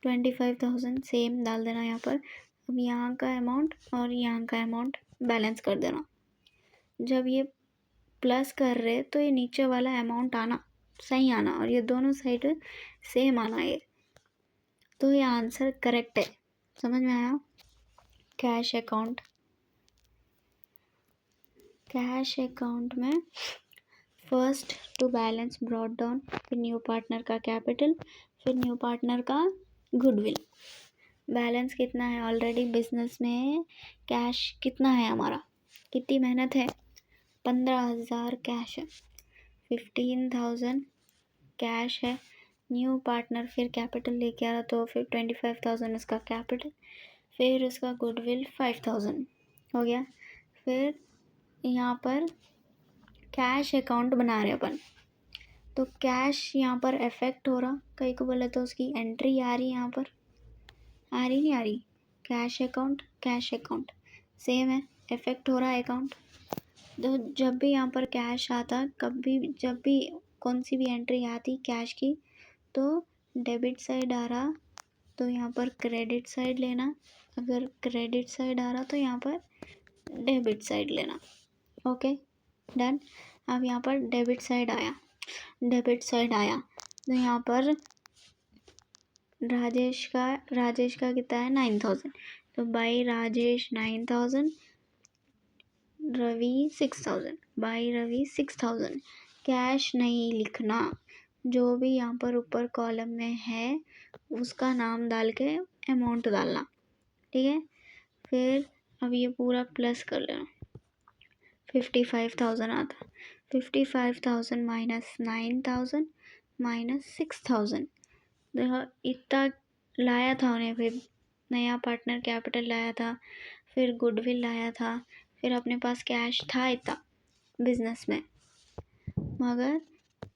25,000 सेम डाल देना यहाँ पर। अब यहाँ का अमाउंट और यहाँ का अमाउंट बैलेंस कर देना। जब ये प्लस कर रहे तो ये नीचे वाला अमाउंट आना, सही आना, और ये दोनों साइड सेम आना ये, तो ये आंसर करेक्ट है। समझ में आया? कैश अकाउंट, कैश अकाउंट में first to balance brought down, फिर न्यू पार्टनर का कैपिटल, फिर न्यू पार्टनर का गुडविल। बैलेंस कितना है? ऑलरेडी बिजनेस में कैश कितना है हमारा, कितनी मेहनत है, 15,000 कैश है, 15,000 कैश है। न्यू पार्टनर फिर कैपिटल लेके आ रहा, तो फिर 25,000 उसका कैपिटल, फिर उसका गुडविल 5,000 हो गया। फिर यहाँ पर कैश अकाउंट बना रहे अपन, तो कैश यहाँ पर इफेक्ट हो रहा, कई को बोले तो उसकी एंट्री आ रही, यहाँ पर आ रही नहीं आ रही, कैश अकाउंट सेम है, इफेक्ट हो रहा है अकाउंट। तो जब भी यहाँ पर कैश आता, कभी जब भी कौन सी भी एंट्री आती कैश की, तो डेबिट साइड आ रहा तो यहाँ पर क्रेडिट साइड लेना, अगर क्रेडिट साइड आ रहा तो यहाँ पर डेबिट साइड लेना। Okay done. अब यहाँ पर डेबिट साइड आया तो यहाँ पर राजेश का कितना है 9,000, तो by Rajesh 9,000, Ravi 6,000, by Ravi 6,000। Cash नहीं लिखना, जो भी यहाँ पर ऊपर कॉलम में है उसका नाम डाल के अमाउंट डालना, ठीक है। फिर अब ये पूरा प्लस कर लेना, 55,000 आता, 55,000 माइनस 9,000 माइनस 6,000। देखो इतना लाया था उन्हें, फिर नया पार्टनर कैपिटल लाया था, फिर गुडविल लाया था, फिर अपने पास कैश था इतना बिजनेस में, मगर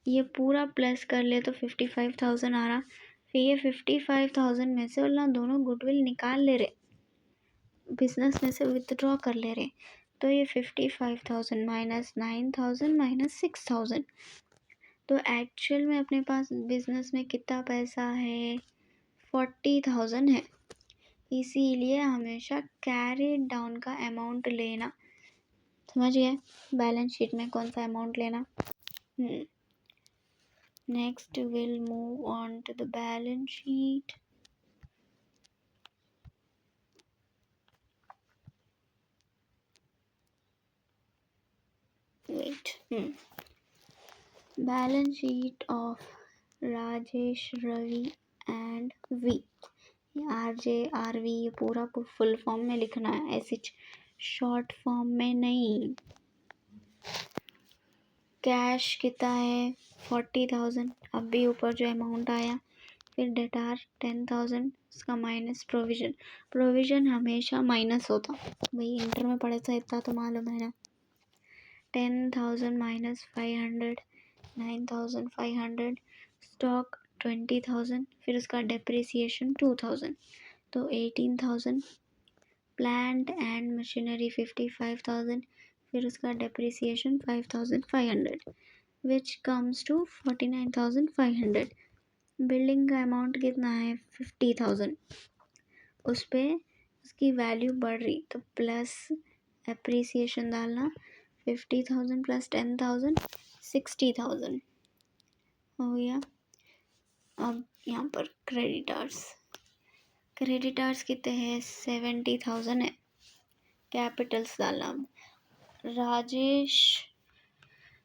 ये पूरा प्लस कर ले तो 55,000 आ रहा। फिर ये 55,000 में से ना दोनों गुडविल निकाल ले रहे, बिजनेस में से विथड्रॉ कर ले रहे, तो ये 55,000 माइनस 9,000 माइनस 6,000, तो एक्चुअल में अपने पास बिजनेस में कितना पैसा है 40,000 है। इसीलिए हमेशा कैरी डाउन का अमाउंट लेना, समझ गए? बैलेंस शीट में कौन सा अमाउंट लेना। Next will move on to the balance sheet. Wait, balance sheet of Rajesh, Ravi and V. RJ RV ये पूरा को फुल फॉर्म में लिखना है, ऐसे शॉर्ट फॉर्म में नहीं। कैश कितना है 40,000, अब भी ऊपर जो अमाउंट आया, फिर डेटार 10,000, उसका माइनस प्रोविजन हमेशा माइनस होता, भाई इंटर में पढ़े था इतना तो मालूम है ना। 10,000 माइनस 500, 9,500, स्टॉक 20,000, फिर उसका डेप्रिसिएशन 2,000, तो 18,000, प्लांट एंड मशीनरी 55,000, फिर उसका depreciation 5,500, which comes to 49,500। Building का अमाउंट कितना है 50,000, उस पर उसकी वैल्यू बढ़ रही, तो प्लस एप्रिसिएशन डालना, 50,000 प्लस 10,000 60,000 हो गया। अब यहाँ पर क्रेडिटर्स कितने हैं 70,000 है, कैपिटल्स डालना, राजेश,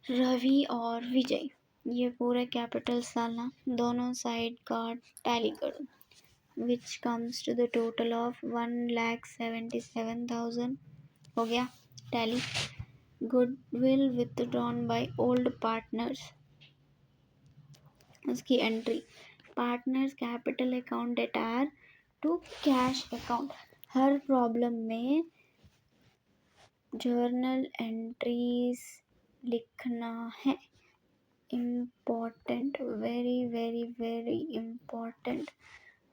रवि और विजय, ये पूरे कैपिटल्स डालना, दोनों साइड का टैली करो, which comes to the total of 1,77,000 हो गया tally. Goodwill withdrawn by old partners, उसकी entry, partners capital account debtor to cash account. हर प्रॉब्लम में जर्नल एंट्रीज लिखना है, important, very very very important.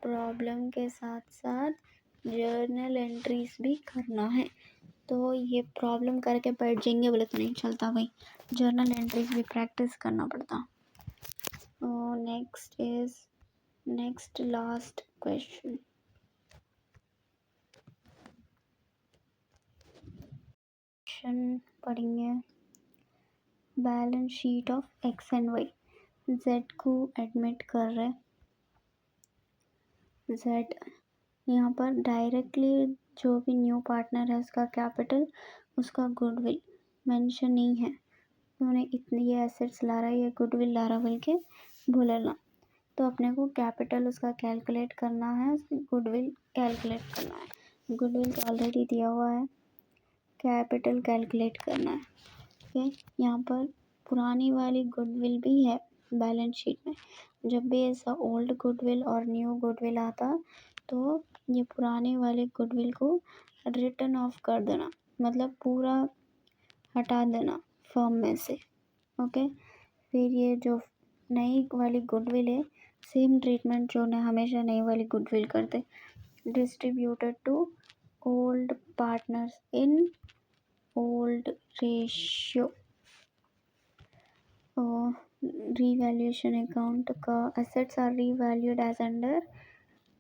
Problem के साथ साथ जर्नल एंट्रीज भी करना है, तो ये प्रॉब्लम करके बैठ जाएंगे बोले तो नहीं चलता भाई, जर्नल एंट्रीज भी प्रैक्टिस करना पड़ता। नेक्स्ट लास्ट क्वेश्चन पढ़ेंगे, balance sheet of X and Y. Z को एडमिट कर रहे, जेड यहाँ पर डायरेक्टली जो भी न्यू पार्टनर है उसका कैपिटल, उसका गुडविल मेंशन नहीं है, उन्होंने इतनी ये एसेट्स ला रहा है, ये गुडविल ला रहा बोल के बोलेला। तो अपने को कैपिटल उसका कैलकुलेट करना है, गुडविल कैलकुलेट करना है। गुडविल तो ऑलरेडी दिया हुआ है, कैपिटल कैलकुलेट करना है। ओके, यहाँ पर पुरानी वाली गुडविल भी है बैलेंस शीट में। जब भी ऐसा ओल्ड गुडविल और न्यू गुडविल आता तो ये पुराने वाले गुडविल को रिटर्न ऑफ कर देना, मतलब पूरा हटा देना फर्म में से। ओके, फिर ये जो नई वाली गुडविल है, सेम ट्रीटमेंट जो ने हमेशा नई वाली गुडविल करते, distributed to old partners in old ratio. Revaluation account का assets are revalued as under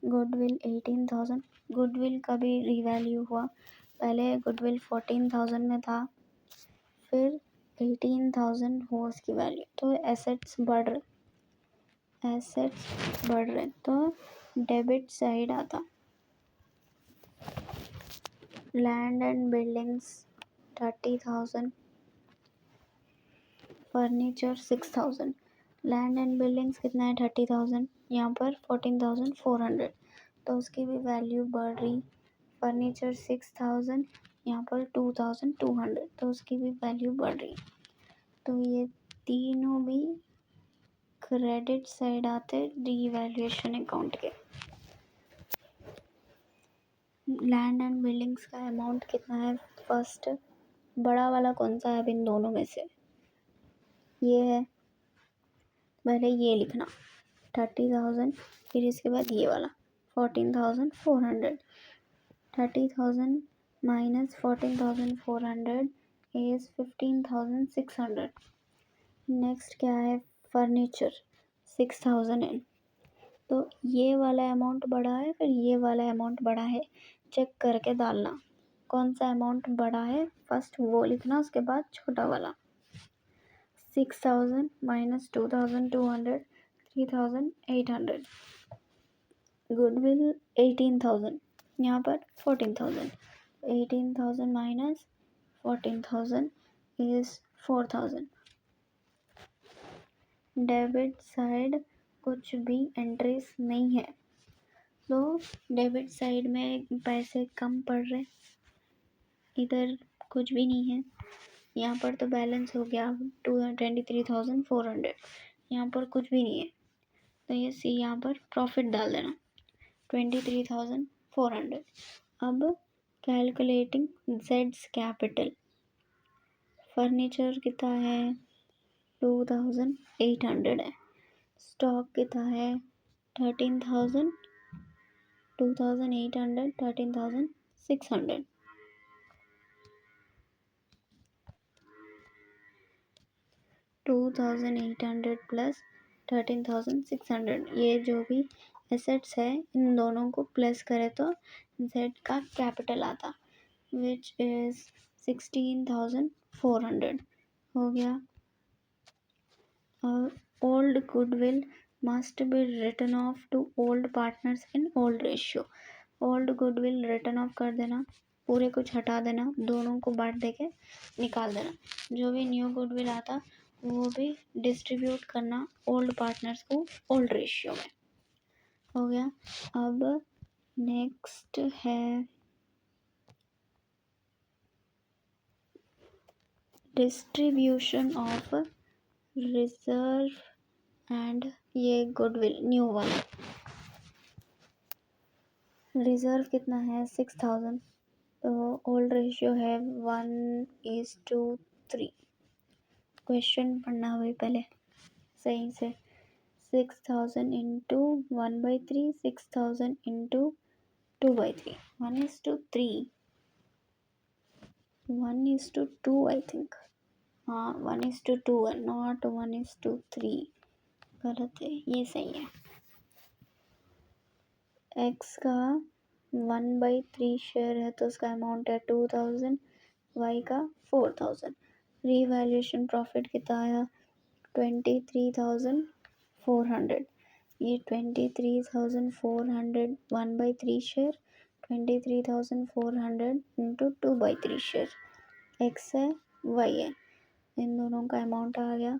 goodwill 18,000। Goodwill का भी रीवैल्यू हुआ, पहले गुडविल 14,000 में था, फिर 18,000 हुआ उसकी वैल्यू, तो एसेट्स बढ़ रहे, तो डेबिट साइड आता। Land and buildings 30,000, furniture 6,000। Land and buildings कितना है 30,000, यहाँ पर 14,400, तो उसकी भी वैल्यू बढ़ रही। फर्नीचर 6,000, यहाँ पर 2,200, तो उसकी भी वैल्यू बढ़ रही। तो ये तीनों भी क्रेडिट साइड आते रीवैल्यूएशन अकाउंट के। लैंड एंड बिल्डिंग्स का अमाउंट कितना है, फर्स्ट बड़ा वाला कौन सा है इन दोनों में से, ये है, पहले ये लिखना 30,000, फिर इसके बाद ये वाला 14,400। 30,000 माइनस 14,400 इज 15,600। नेक्स्ट क्या है, फर्नीचर 6,000 है, तो ये वाला अमाउंट बड़ा है, फिर ये वाला अमाउंट बड़ा है, चेक करके डालना कौन सा अमाउंट बड़ा है, फर्स्ट वो लिखना, उसके बाद छोटा वाला। 6,000 माइनस 2,200, 3,800। गुडविल 18,000, यहाँ पर 14,000, 18,000 माइनस 14,000 इज 4,000। डेबिट साइड कुछ भी एंट्रीज नहीं है, तो डेबिट साइड में पैसे कम पड़ रहे, इधर कुछ भी नहीं है। यहाँ पर तो बैलेंस हो गया 23,400, यहाँ पर कुछ भी नहीं है, तो ये सी यहाँ पर प्रॉफिट डाल देना 23,400। अब कैलकुलेटिंग जेड्स कैपिटल, फर्नीचर कितना है 2,800 है, स्टॉक कितना है 13,000, 2,800, 13,600। 2,800 प्लस 13,600, ये जो भी एसेट्स है इन दोनों को प्लस करें तो जेड का कैपिटल आता, विच इज 16,400 हो गया। और old goodwill must be written off to old partners in old ratio. Old goodwill written off कर देना, पूरे कुछ हटा देना, दोनों को बांट दे के निकाल देना। जो भी न्यू गुडविल आता वो भी डिस्ट्रीब्यूट करना ओल्ड पार्टनर्स को ओल्ड रेशियो में, हो गया। अब नेक्स्ट है डिस्ट्रीब्यूशन ऑफ रिजर्व एंड ये गुडविल न्यू वाला। रिजर्व कितना है 6,000, तो ओल्ड रेशियो है 1:3। क्वेश्चन पढ़ना हुई पहले सही से। 6,000 इंटू 1/3, 6,000 इंटू 2/3, 1:3, 1:2 आई थिंक, हाँ 1:2 है, नॉट 1:3, गलत है, ये सही है। एक्स का 1/3 शेयर है तो उसका अमाउंट है 2,000, वाई का 4,000। रीवैल्यूएशन प्रॉफिट कितना आया 23,000, 400, ये 23,400 1/3 शेयर, 23,400 इंटू 2/3 शेयर, एक्स है वाई है, इन दोनों का अमाउंट आ गया।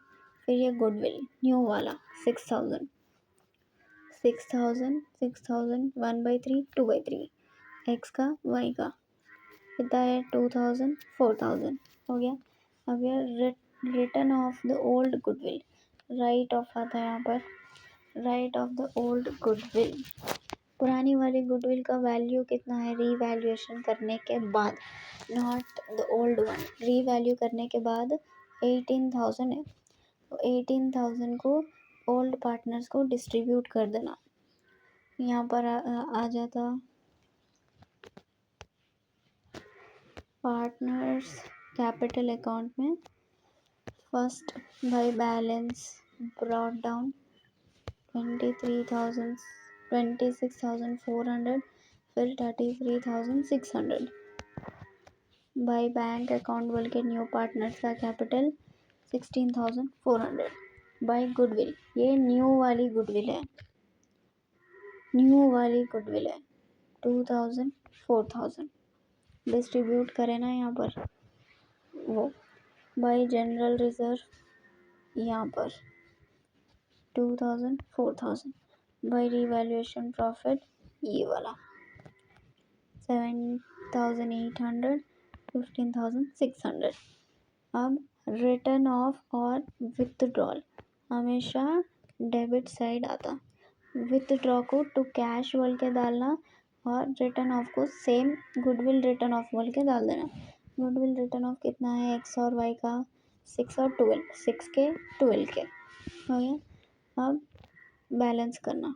फिर ये गुडविल न्यू वाला 6,000 6,000 6,000 1/3 2/3, एक्स का वाई का कितना है 2,000 4,000 हो गया। अब ये return of the old goodwill, right of आता है यहाँ पर, right of the old goodwill, पुरानी वाली गुडविल का वैल्यू कितना है रीवैल्यूएशन करने के बाद, not the old one, revalue करने के बाद 18,000 है, तो 18,000 को ओल्ड पार्टनर्स को डिस्ट्रीब्यूट कर देना। यहाँ पर आ जाता पार्टनर्स कैपिटल अकाउंट में, first by balance brought down 26,400, फिर 33,600 बाय बैंक अकाउंट बोल के न्यू पार्टनर्स का कैपिटल 16,400 बाय गुडविल, ये न्यू वाली गुडविल है, न्यू वाली गुडविल है 2,000 4,000 डिस्ट्रीब्यूट करें ना यहाँ पर वो, बाय जनरल रिजर्व यहाँ पर 2,000 4,000 बाय रिवैल्यूएशन प्रॉफिट ये वाला 7,800 15,600। अब रिटर्न ऑफ और विथड्रॉल हमेशा डेबिट साइड आता, विथड्रॉ को टू कैश बोल के डालना और रिटर्न ऑफ को सेम गुडविल रिटर्न ऑफ बोल के डाल देना। गुडविल रिटर्न ऑफ कितना है एक्स और वाई का 6 और 12, 6 के 12 के हो गया। अब बैलेंस करना,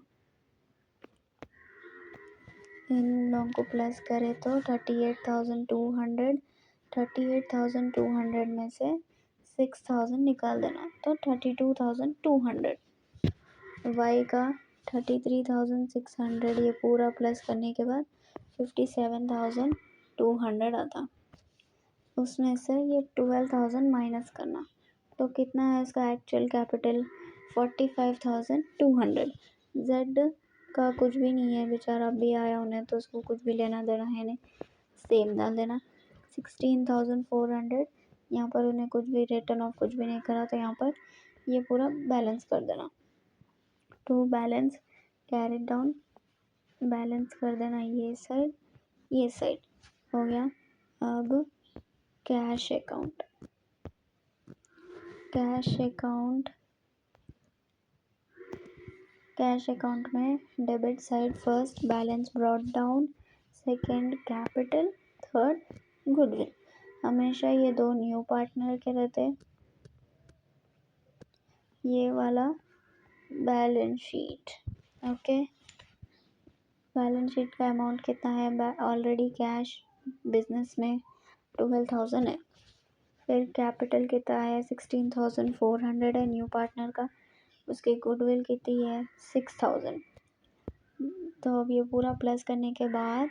इन लोगों को प्लस करें तो 38,200 में से 6,000 निकाल देना तो 32,200, वाई का 33,600, ये पूरा प्लस करने के बाद 57,200 आता, उसमें से ये 12,000 माइनस करना तो कितना है इसका एक्चुअल कैपिटल 45,200। जेड का कुछ भी नहीं है बेचारा, अभी आया उन्हें तो उसको कुछ भी लेना देना है नहीं, सेम डाल देना 16,400, यहाँ पर उन्हें कुछ भी रिटर्न ऑफ कुछ भी नहीं करा तो यहाँ पर ये पूरा बैलेंस कर देना, to balance carry down, balance कर देना ये साइड हो गया। अब कैश अकाउंट, कैश अकाउंट में debit side first balance brought down, second capital, third goodwill, हमेशा ये दो न्यू पार्टनर के रहते। ये वाला balance sheet, okay, balance sheet का अमाउंट कितना है ऑलरेडी कैश बिजनेस में 12,000 है, फिर कैपिटल कितना है 16,400 है न्यू पार्टनर का, उसकी गुडविल कितनी है 6,000। तो अब ये पूरा प्लस करने के बाद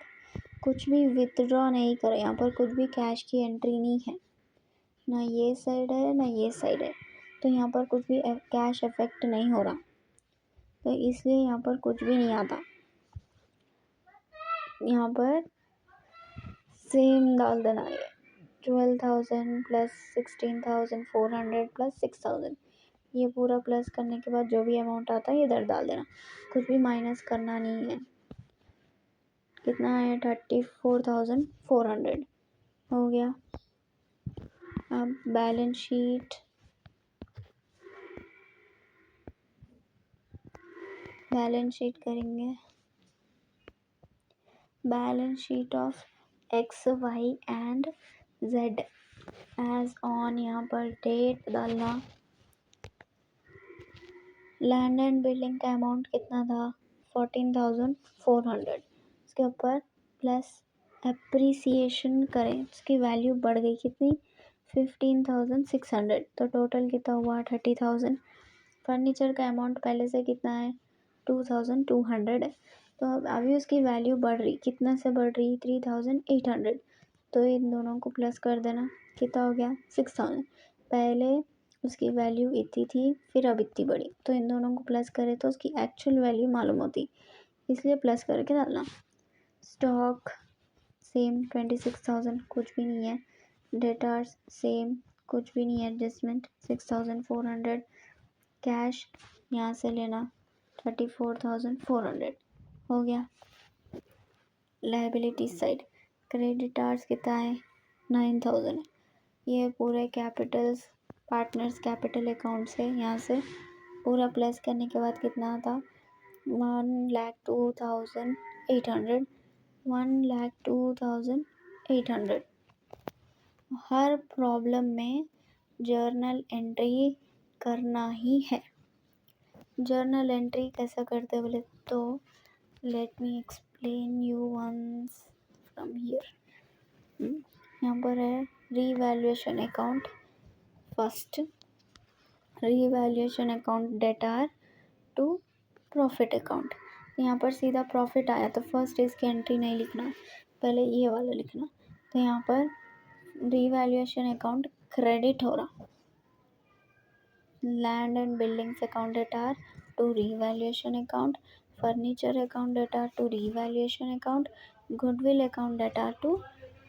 कुछ भी विथड्रॉ नहीं करें, यहाँ पर कुछ भी कैश की एंट्री नहीं है, ना ये साइड है ना ये साइड है, तो यहाँ पर कुछ भी कैश इफेक्ट नहीं हो रहा, तो इसलिए यहाँ पर कुछ भी नहीं आता, यहाँ पर सेम डाल देना है 12,000 प्लस 16,400 प्लस 6,000, ये पूरा प्लस करने के बाद जो भी अमाउंट आता है इधर डाल देना, कुछ भी माइनस करना नहीं है। कितना है 34,400 हो गया। अब बैलेंस शीट करेंगे, balance sheet of X Y and Z as on, यहाँ पर डेट डालना, लैंड एंड बिल्डिंग का अमाउंट कितना था 14,400, इसके ऊपर प्लस एप्रिसिएशन करें, उसकी वैल्यू बढ़ गई कितनी 15,600, तो टोटल कितना हुआ 30,000। फर्नीचर का अमाउंट पहले से कितना है 2,200 है, तो अब अभी उसकी वैल्यू बढ़ रही, कितना से बढ़ रही 3,800, तो इन दोनों को प्लस कर देना कितना हो गया 6,000। पहले उसकी वैल्यू इतनी थी, फिर अब इतनी बढ़ी, तो इन दोनों को प्लस करें तो उसकी एक्चुअल वैल्यू मालूम होती, इसलिए प्लस करके डालना। स्टॉक सेम 26,000, कुछ भी नहीं है। डेटार्स सेम, कुछ भी नहीं है। एडजस्टमेंट 6,400। कैश यहाँ से लेना 34,400 हो गया। लाइबिलिटी साइड क्रेडिटार्स कितना है 9,000। ये पूरे कैपिटल्स पार्टनर्स कैपिटल अकाउंट से यहाँ से पूरा प्लस करने के बाद कितना आता 1,02,800। 1,02,800। हर प्रॉब्लम में जर्नल एंट्री करना ही है। जर्नल एंट्री कैसा करते बोले तो let me explain you once from here. यहाँ पर है revaluation account. First revaluation account debtor to profit account. यहाँ पर सीधा प्रॉफिट आया तो फर्स्ट इसकी एंट्री नहीं लिखना, पहले ये वाला लिखना। तो यहाँ पर रीवैल्यूएशन अकाउंट क्रेडिट हो रहा। Land and buildings account debtor to revaluation account. Furniture account debtor to revaluation account. Goodwill account debtor to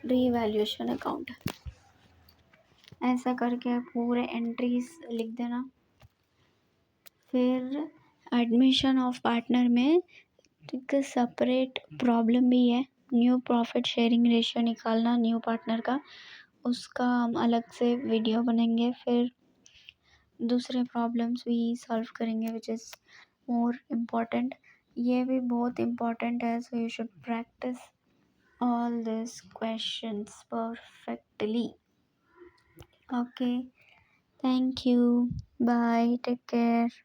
revaluation account. ऐसा करके पूरे एंट्रीज लिख देना। फिर एडमिशन ऑफ पार्टनर में एक सेपरेट प्रॉब्लम भी है, न्यू प्रॉफिट शेयरिंग रेशियो निकालना न्यू पार्टनर का, उसका हम अलग से वीडियो बनेंगे। फिर दूसरे प्रॉब्लम्स भी सॉल्व करेंगे विच इज़ मोर इम्पॉर्टेंट। ये भी बहुत इम्पॉर्टेंट है, so you should practice all this questions perfectly. Okay, thank you, bye, take care.